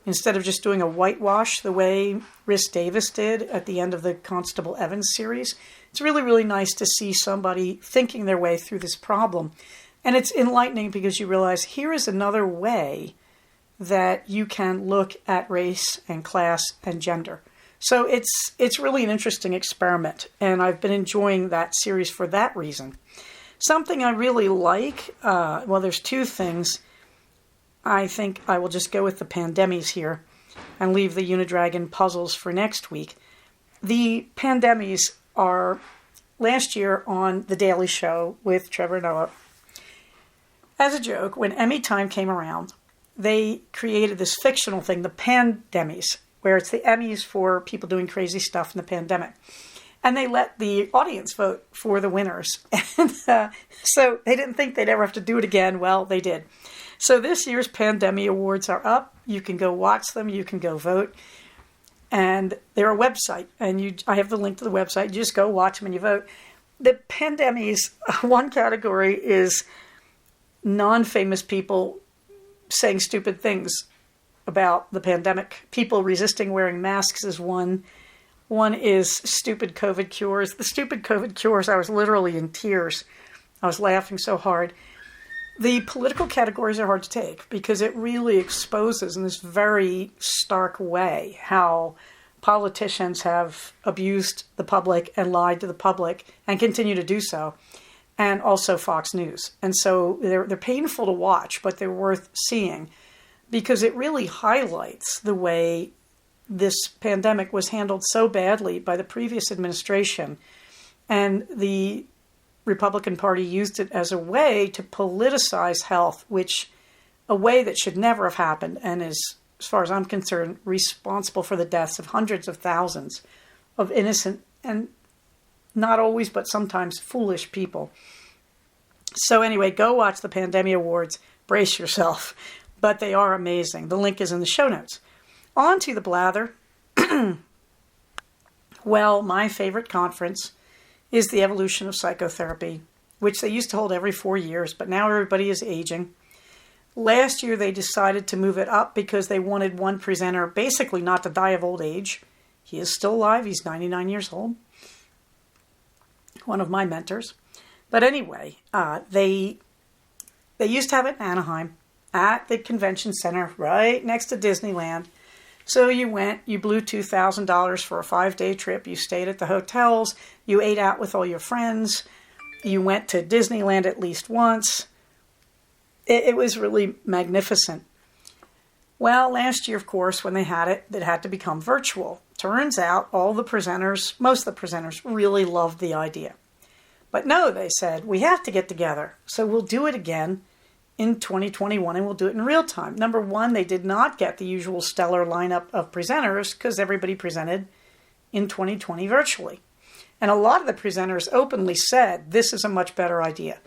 instead of just doing a whitewash the way Rhys Davis did at the end of the Constable Evans series. It's really, really nice to see somebody thinking their way through this problem. And it's enlightening because you realize here is another way that you can look at race and class and gender. So it's really an interesting experiment, and I've been enjoying that series for that reason. Something I really like, there's two things. I think I will just go with the pandemies here and leave the Unidragon puzzles for next week. The pandemies are last year on The Daily Show with Trevor Noah. As a joke, when Emmy time came around, they created this fictional thing, the pandemies, where it's the Emmys for people doing crazy stuff in the pandemic. And they let the audience vote for the winners. And so they didn't think they'd ever have to do it again. Well, they did. So this year's Pandemie Awards are up. You can go watch them. You can go vote. And they're a website. And I have the link to the website. You just go watch them and you vote. The Pandemies, one category is non-famous people saying stupid things about the pandemic. People resisting wearing masks is one. One is stupid COVID cures. The stupid COVID cures, I was literally in tears. I was laughing so hard. The political categories are hard to take because it really exposes in this very stark way how politicians have abused the public and lied to the public and continue to do so, and also Fox News. And so they're painful to watch, but they're worth seeing because it really highlights the way this pandemic was handled so badly by the previous administration. And the Republican Party used it as a way to politicize health, which a way that should never have happened and is, as far as I'm concerned, responsible for the deaths of hundreds of thousands of innocent and not always, but sometimes foolish people. So anyway, go watch the Pandemic Awards. Brace yourself. But they are amazing. The link is in the show notes. On to the blather. Well, my favorite conference is the Evolution of Psychotherapy, which they used to hold every 4 years, but now everybody is aging. Last year, they decided to move it up because they wanted one presenter basically not to die of old age. He is still alive. He's 99 years old. One of my mentors. But anyway, they used to have it in Anaheim at the convention center right next to Disneyland. So you went, you blew $2,000 for a 5-day trip. You stayed at the hotels. You ate out with all your friends. You went to Disneyland at least once. It was really magnificent. Well, last year, of course, when they had it had to become virtual. Turns out most of the presenters really loved the idea. But no, they said, we have to get together. So we'll do it again in 2021, and we'll do it in real time. Number one, they did not get the usual stellar lineup of presenters because everybody presented in 2020 virtually. And a lot of the presenters openly said, this is a much better idea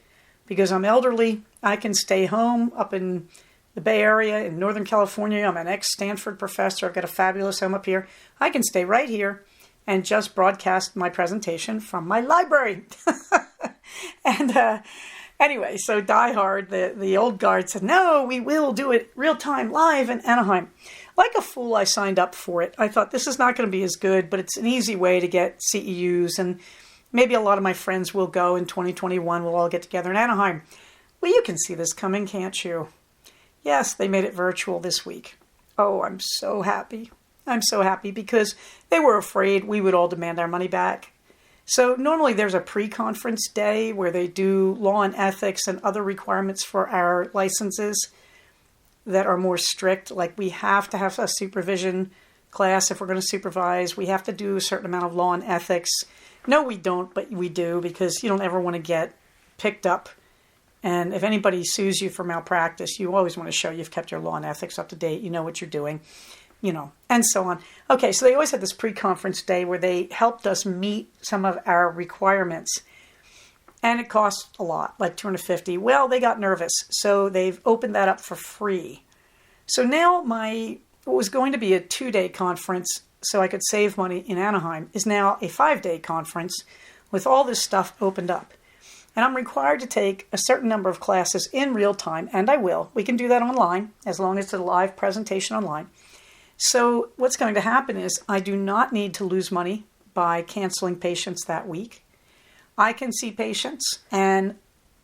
because I'm elderly. I can stay home up in the Bay Area in Northern California. I'm an ex-Stanford professor. I've got a fabulous home up here. I can stay right here and just broadcast my presentation from my library. And anyway, so Die Hard, the old guard said, no, we will do it real time, live in Anaheim. Like a fool, I signed up for it. I thought this is not going to be as good, but it's an easy way to get CEUs, and maybe a lot of my friends will go in 2021. We'll all get together in Anaheim. Well, you can see this coming, can't you? Yes, they made it virtual this week. Oh, I'm so happy. I'm so happy because they were afraid we would all demand our money back. So normally there's a pre-conference day where they do law and ethics and other requirements for our licenses that are more strict. Like we have to have a supervision class if we're going to supervise. We have to do a certain amount of law and ethics. No, we don't, but we do because you don't ever want to get picked up. And if anybody sues you for malpractice, you always want to show you've kept your law and ethics up to date. You know what you're doing, and so on. Okay, so they always had this pre-conference day where they helped us meet some of our requirements. And it cost a lot, like $250. Well, they got nervous, so they've opened that up for free. So now what was going to be a 2-day conference so I could save money in Anaheim is now a 5-day conference with all this stuff opened up. And I'm required to take a certain number of classes in real time, and I will. We can do that online, as long as it's a live presentation online. So what's going to happen is I do not need to lose money by canceling patients that week. I can see patients, and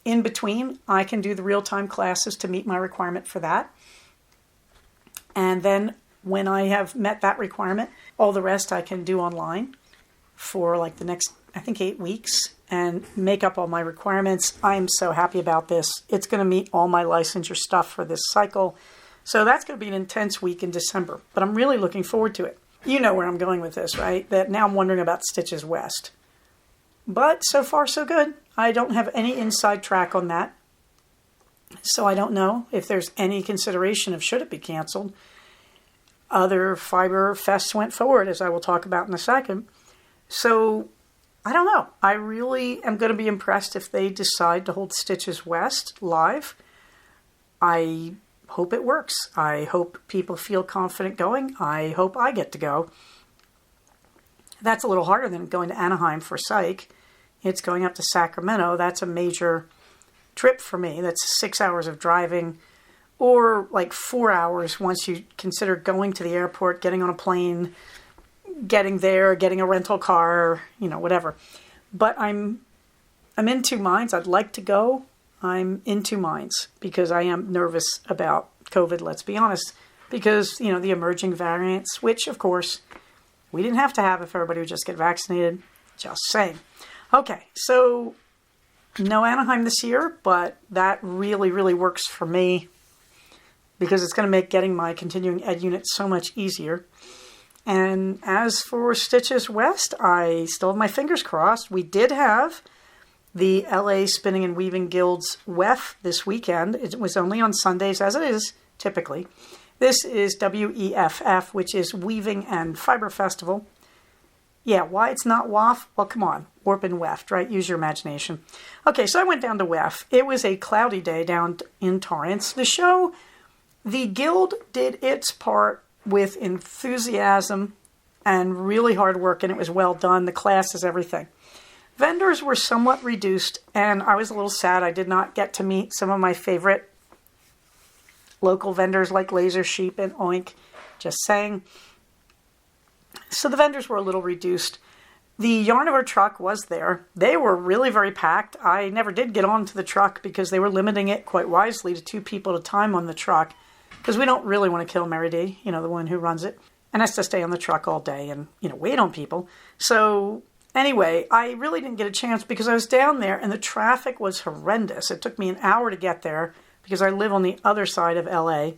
in between, I can do the real-time classes to meet my requirement for that. And then when I have met that requirement, all the rest I can do online for like the next, I think, 8 weeks and make up all my requirements. I'm so happy about this. It's going to meet all my licensure stuff for this cycle. So that's going to be an intense week in December, but I'm really looking forward to it. You know where I'm going with this, right? That now I'm wondering about Stitches West. But so far, so good. I don't have any inside track on that. So I don't know if there's any consideration of should it be canceled. Other fiber fests went forward, as I will talk about in a second. So I don't know. I really am going to be impressed if they decide to hold Stitches West live. I hope it works. I hope people feel confident going. I hope I get to go. That's a little harder than going to Anaheim for psych. It's going up to Sacramento. That's a major trip for me. That's 6 hours of driving, or like 4 hours once you consider going to the airport, getting on a plane, getting there, getting a rental car, whatever. But I'm in two minds. I'd like to go. I'm in two minds because I am nervous about COVID, let's be honest, because, the emerging variants, which, of course, we didn't have to have if everybody would just get vaccinated. Just saying. Okay, so no Anaheim this year, but that really, really works for me because it's going to make getting my continuing ed unit so much easier. And as for Stitches West, I still have my fingers crossed. We did have the LA Spinning and Weaving Guild's WEF this weekend. It was only on Sundays, as it is typically. This is WEFF, which is Weaving and Fiber Festival. Yeah, why it's not WAF? Well, come on. Warp and weft, right? Use your imagination. Okay, so I went down to WEF. It was a cloudy day down in Torrance. The guild did its part with enthusiasm and really hard work, and it was well done. The classes, everything. Vendors were somewhat reduced, and I was a little sad I did not get to meet some of my favorite local vendors like Laser Sheep and Oink. Just saying. So the vendors were a little reduced. The Yarniver truck was there. They were really very packed. I never did get onto the truck because they were limiting it quite wisely to 2 people at a time on the truck, because we don't really want to kill Mary D, the one who runs it, and has to stay on the truck all day and, wait on people. So anyway, I really didn't get a chance because I was down there and the traffic was horrendous. It took me an hour to get there because I live on the other side of LA.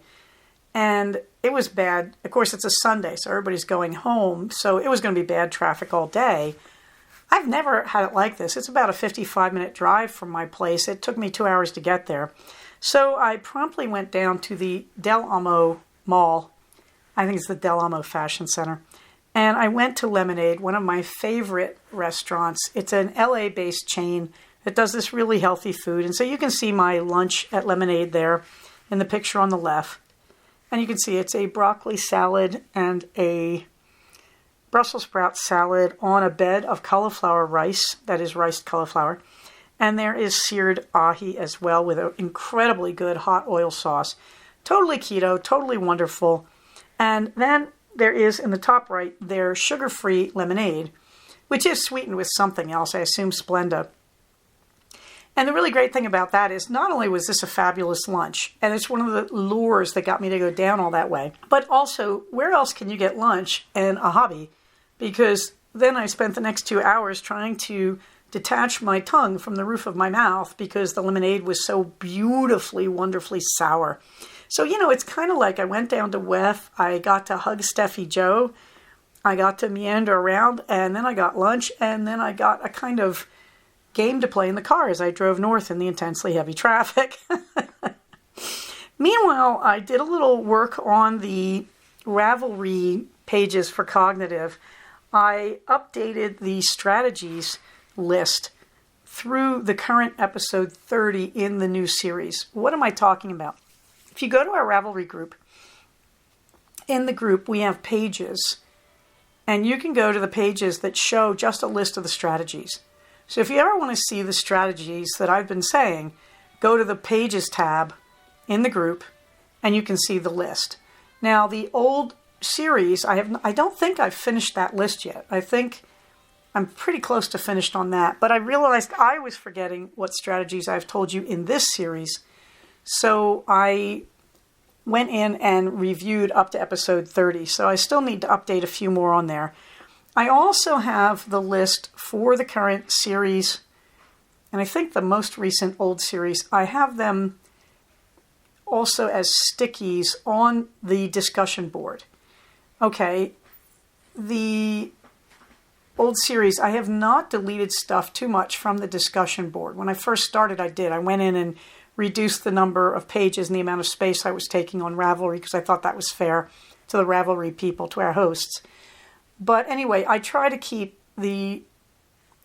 And it was bad. Of course, it's a Sunday, so everybody's going home. So it was going to be bad traffic all day. I've never had it like this. It's about a 55-minute drive from my place. It took me 2 hours to get there. So I promptly went down to the Del Amo Mall. I think it's the Del Amo Fashion Center. And I went to Lemonade, one of my favorite restaurants. It's an LA-based chain that does this really healthy food. And so you can see my lunch at Lemonade there in the picture on the left. And you can see it's a broccoli salad and a Brussels sprout salad on a bed of cauliflower rice, that is riced cauliflower. And there is seared ahi as well with an incredibly good hot oil sauce. Totally keto, totally wonderful. And then there is, in the top right, their sugar-free lemonade, which is sweetened with something else, I assume Splenda. And the really great thing about that is not only was this a fabulous lunch, and it's one of the lures that got me to go down all that way, but also, where else can you get lunch and a hobby? Because then I spent the next 2 hours trying to detach my tongue from the roof of my mouth because the lemonade was so beautifully, wonderfully sour. So, it's kind of like I went down to WEF, I got to hug Steffi Joe, I got to meander around, and then I got lunch, and then I got a kind of game to play in the car as I drove north in the intensely heavy traffic. Meanwhile, I did a little work on the Ravelry pages for Cognitive. I updated the strategies list through the current episode 30 in the new series. What am I talking about? If you go to our Ravelry group, in the group we have pages, and you can go to the pages that show just a list of the strategies. So if you ever want to see the strategies that I've been saying, go to the Pages tab in the group, and you can see the list. Now, the old series, I don't think I've finished that list yet. I think I'm pretty close to finished on that, but I realized I was forgetting what strategies I've told you in this series. So I went in and reviewed up to episode 30. So I still need to update a few more on there. I also have the list for the current series, and I think the most recent old series. I have them also as stickies on the discussion board. Okay, the old series, I have not deleted stuff too much from the discussion board. When I first started, I did. I went in and reduced the number of pages and the amount of space I was taking on Ravelry because I thought that was fair to the Ravelry people, to our hosts. But anyway, I try to keep the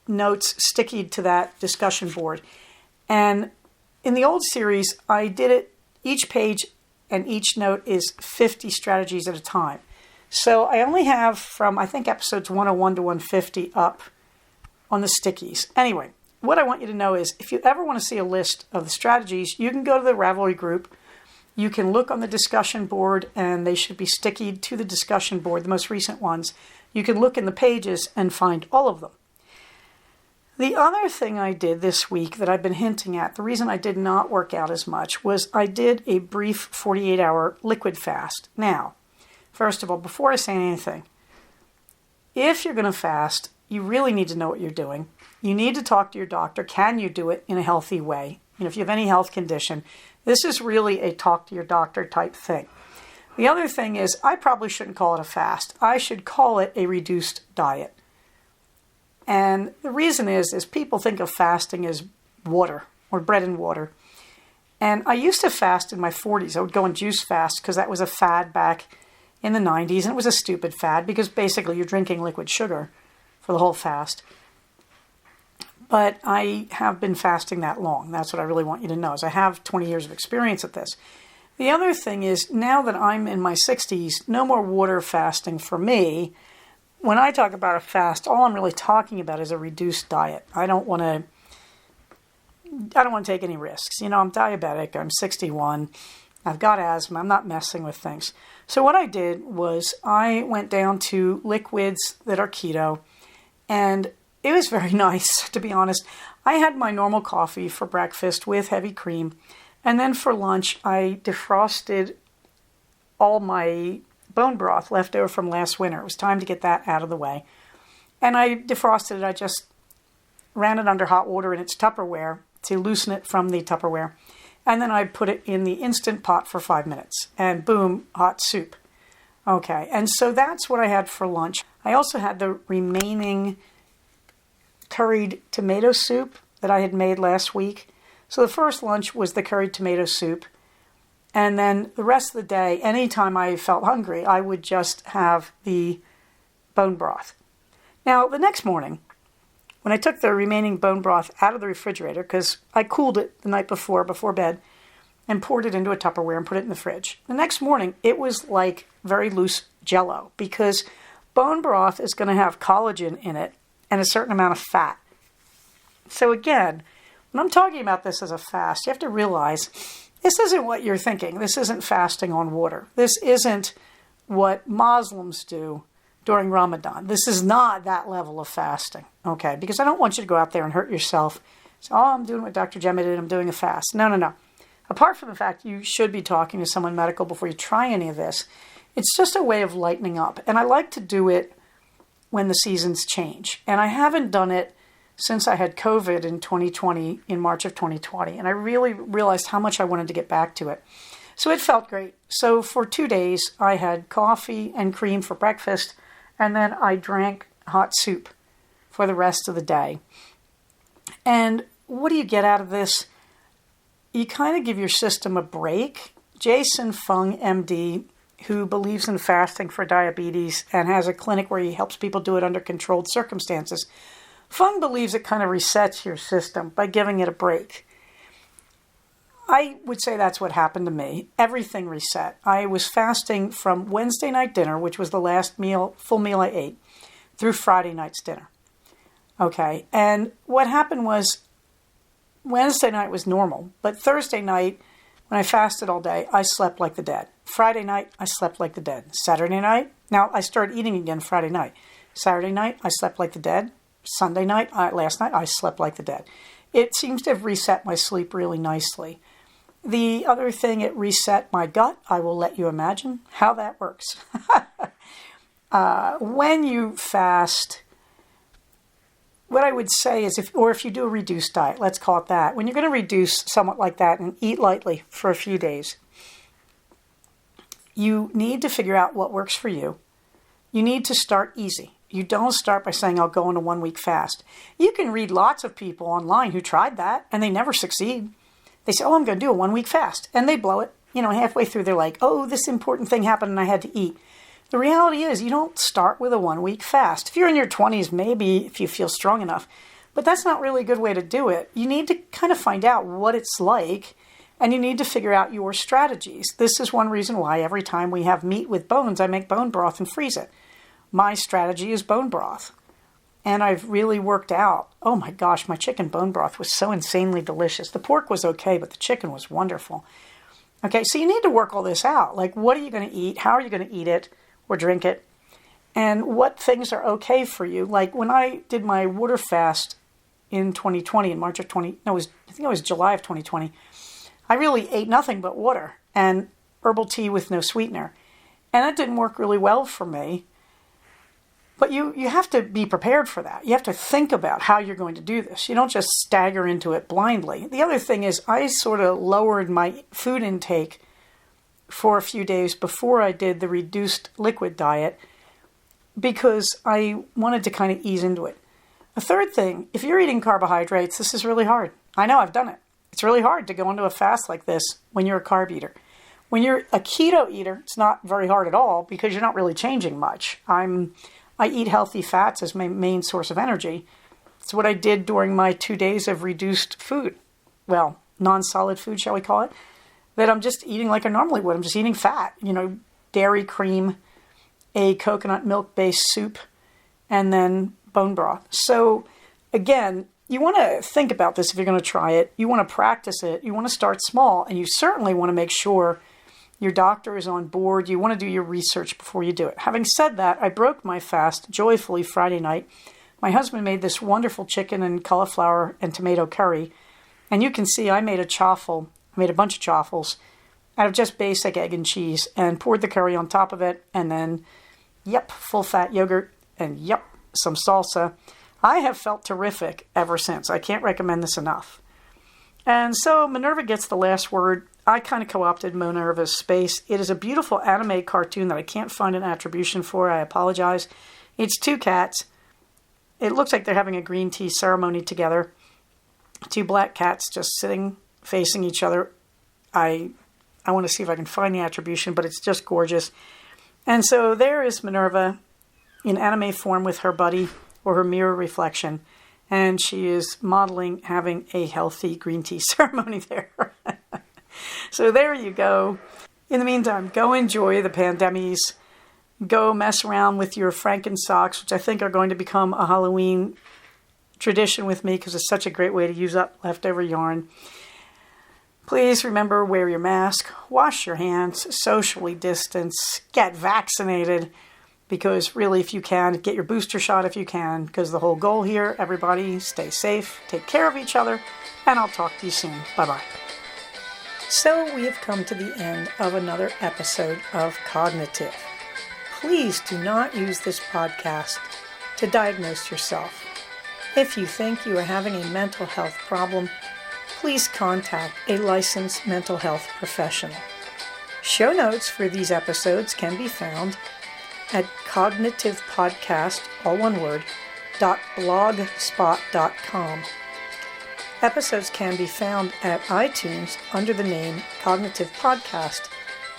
notes sticky to that discussion board. And in the old series, I did it, each page and each note is 50 strategies at a time. So I only have from, I think, episodes 101 to 150 up on the stickies. Anyway, what I want you to know is if you ever want to see a list of the strategies, you can go to the Ravelry group. You can look on the discussion board, and they should be stickied to the discussion board, the most recent ones. You can look in the pages and find all of them. The other thing I did this week that I've been hinting at, the reason I did not work out as much, was I did a brief 48-hour liquid fast. Now, first of all, before I say anything, if you're going to fast, you really need to know what you're doing. You need to talk to your doctor. Can you do it in a healthy way? If you have any health condition, this is really a talk to your doctor type thing. The other thing is, I probably shouldn't call it a fast. I should call it a reduced diet. And the reason is people think of fasting as water or bread and water. And I used to fast in my 40s. I would go on juice fast because that was a fad back in the 90s. And it was a stupid fad because basically you're drinking liquid sugar for the whole fast. But I have been fasting that long. That's what I really want you to know, is I have 20 years of experience at this. The other thing is, now that I'm in my 60s, no more water fasting for me. When I talk about a fast, all I'm really talking about is a reduced diet. I don't want to take any risks. I'm diabetic. I'm 61. I've got asthma. I'm not messing with things. So what I did was I went down to liquids that are keto, and it was very nice, to be honest. I had my normal coffee for breakfast with heavy cream, and then for lunch I defrosted all my bone broth left over from last winter. It was time to get that out of the way. And I defrosted it. I just ran it under hot water in its Tupperware to loosen it from the Tupperware. And then I put it in the Instant Pot for 5 minutes. And boom, hot soup. Okay, and so that's what I had for lunch. I also had the remaining curried tomato soup that I had made last week. So the first lunch was the curried tomato soup. And then the rest of the day, anytime I felt hungry, I would just have the bone broth. Now, the next morning, when I took the remaining bone broth out of the refrigerator, because I cooled it the night before bed, and poured it into a Tupperware and put it in the fridge. The next morning, it was like very loose Jell-O, because bone broth is going to have collagen in it and a certain amount of fat. So again, when I'm talking about this as a fast, you have to realize this isn't what you're thinking. This isn't fasting on water. This isn't what Muslims do during Ramadan. This is not that level of fasting, okay? Because I don't want you to go out there and hurt yourself. So, I'm doing what Dr. Gemma did. I'm doing a fast. No. Apart from the fact you should be talking to someone medical before you try any of this, it's just a way of lightening up. And I like to do it when the seasons change. And I haven't done it since I had COVID in 2020, in March of 2020. And I really realized how much I wanted to get back to it. So it felt great. So for 2 days, I had coffee and cream for breakfast, and then I drank hot soup for the rest of the day. And what do you get out of this? You kind of give your system a break. Jason Fung, MD, who believes in fasting for diabetes and has a clinic where he helps people do it under controlled circumstances, Fung believes it kind of resets your system by giving it a break. I would say that's what happened to me. Everything reset. I was fasting from Wednesday night dinner, which was the last full meal I ate, through Friday night's dinner. Okay, and what happened was Wednesday night was normal, but Thursday night, when I fasted all day, I slept like the dead. Friday night, I slept like the dead. Saturday night, now I started eating again Friday night. Saturday night, I slept like the dead. Sunday night, last night, I slept like the dead. It seems to have reset my sleep really nicely. The other thing, it reset my gut. I will let you imagine how that works. When you fast, what I would say is, if you do a reduced diet, let's call it that, when you're going to reduce somewhat like that and eat lightly for a few days, you need to figure out what works for you. You need to start easy. You don't start by saying, I'll go on a 1 week fast. You can read lots of people online who tried that and they never succeed. They say, I'm going to do a 1 week fast. And they blow it. Halfway through, they're like, this important thing happened and I had to eat. The reality is you don't start with a 1 week fast. If you're in your 20s, maybe if you feel strong enough. But that's not really a good way to do it. You need to kind of find out what it's like, and you need to figure out your strategies. This is one reason why every time we have meat with bones, I make bone broth and freeze it. My strategy is bone broth. And I've really worked out. Oh my gosh, my chicken bone broth was so insanely delicious. The pork was okay, but the chicken was wonderful. Okay, so you need to work all this out. Like, what are you going to eat? How are you going to eat it or drink it? And what things are okay for you? Like when I did my water fast in 2020, in I think it was July of 2020, I really ate nothing but water and herbal tea with no sweetener. And that didn't work really well for me. But you have to be prepared for that. You have to think about how you're going to do this. You don't just stagger into it blindly. The other thing is I sort of lowered my food intake for a few days before I did the reduced liquid diet because I wanted to kind of ease into it. The third thing, if you're eating carbohydrates, this is really hard. I know, I've done it. It's really hard to go into a fast like this when you're a carb eater. When you're a keto eater, it's not very hard at all because you're not really changing much. I eat healthy fats as my main source of energy. It's what I did during my 2 days of reduced food. Well, non-solid food, shall we call it? That I'm just eating like I normally would. I'm just eating fat, dairy cream, a coconut milk-based soup, and then bone broth. So again, you want to think about this if you're going to try it. You want to practice it. You want to start small, and you certainly want to make sure your doctor is on board. You want to do your research before you do it. Having said that, I broke my fast joyfully Friday night. My husband made this wonderful chicken and cauliflower and tomato curry, and you can see I made a chaffle. I made a bunch of chaffles out of just basic egg and cheese and poured the curry on top of it, and then, full fat yogurt, and some salsa. I have felt terrific ever since. I can't recommend this enough. And so Minerva gets the last word. I kind of co-opted Minerva's space. It is a beautiful anime cartoon that I can't find an attribution for. I apologize. It's 2 cats. It looks like they're having a green tea ceremony together. 2 black cats just sitting, facing each other. I want to see if I can find the attribution, but it's just gorgeous. And so there is Minerva in anime form with her buddy, or her mirror reflection, and she is modeling having a healthy green tea ceremony there. So there you go. In the meantime, go enjoy the pandemies. Go mess around with your Franken socks, which I think are going to become a Halloween tradition with me because it's such a great way to use up leftover yarn. Please remember, wear your mask, wash your hands, socially distance, get vaccinated. Because really, if you can, get your booster shot if you can. Because the whole goal here, everybody, stay safe, take care of each other, and I'll talk to you soon. Bye-bye. So we have come to the end of another episode of Cognitive. Please do not use this podcast to diagnose yourself. If you think you are having a mental health problem, please contact a licensed mental health professional. Show notes for these episodes can be found at cognitivepodcast, all one word, .blogspot.com. Episodes can be found at iTunes under the name Cognitive Podcast,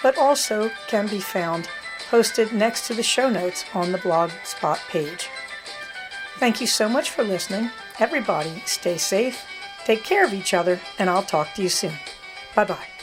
but also can be found posted next to the show notes on the Blogspot page. Thank you so much for listening. Everybody, stay safe, take care of each other, and I'll talk to you soon. Bye-bye.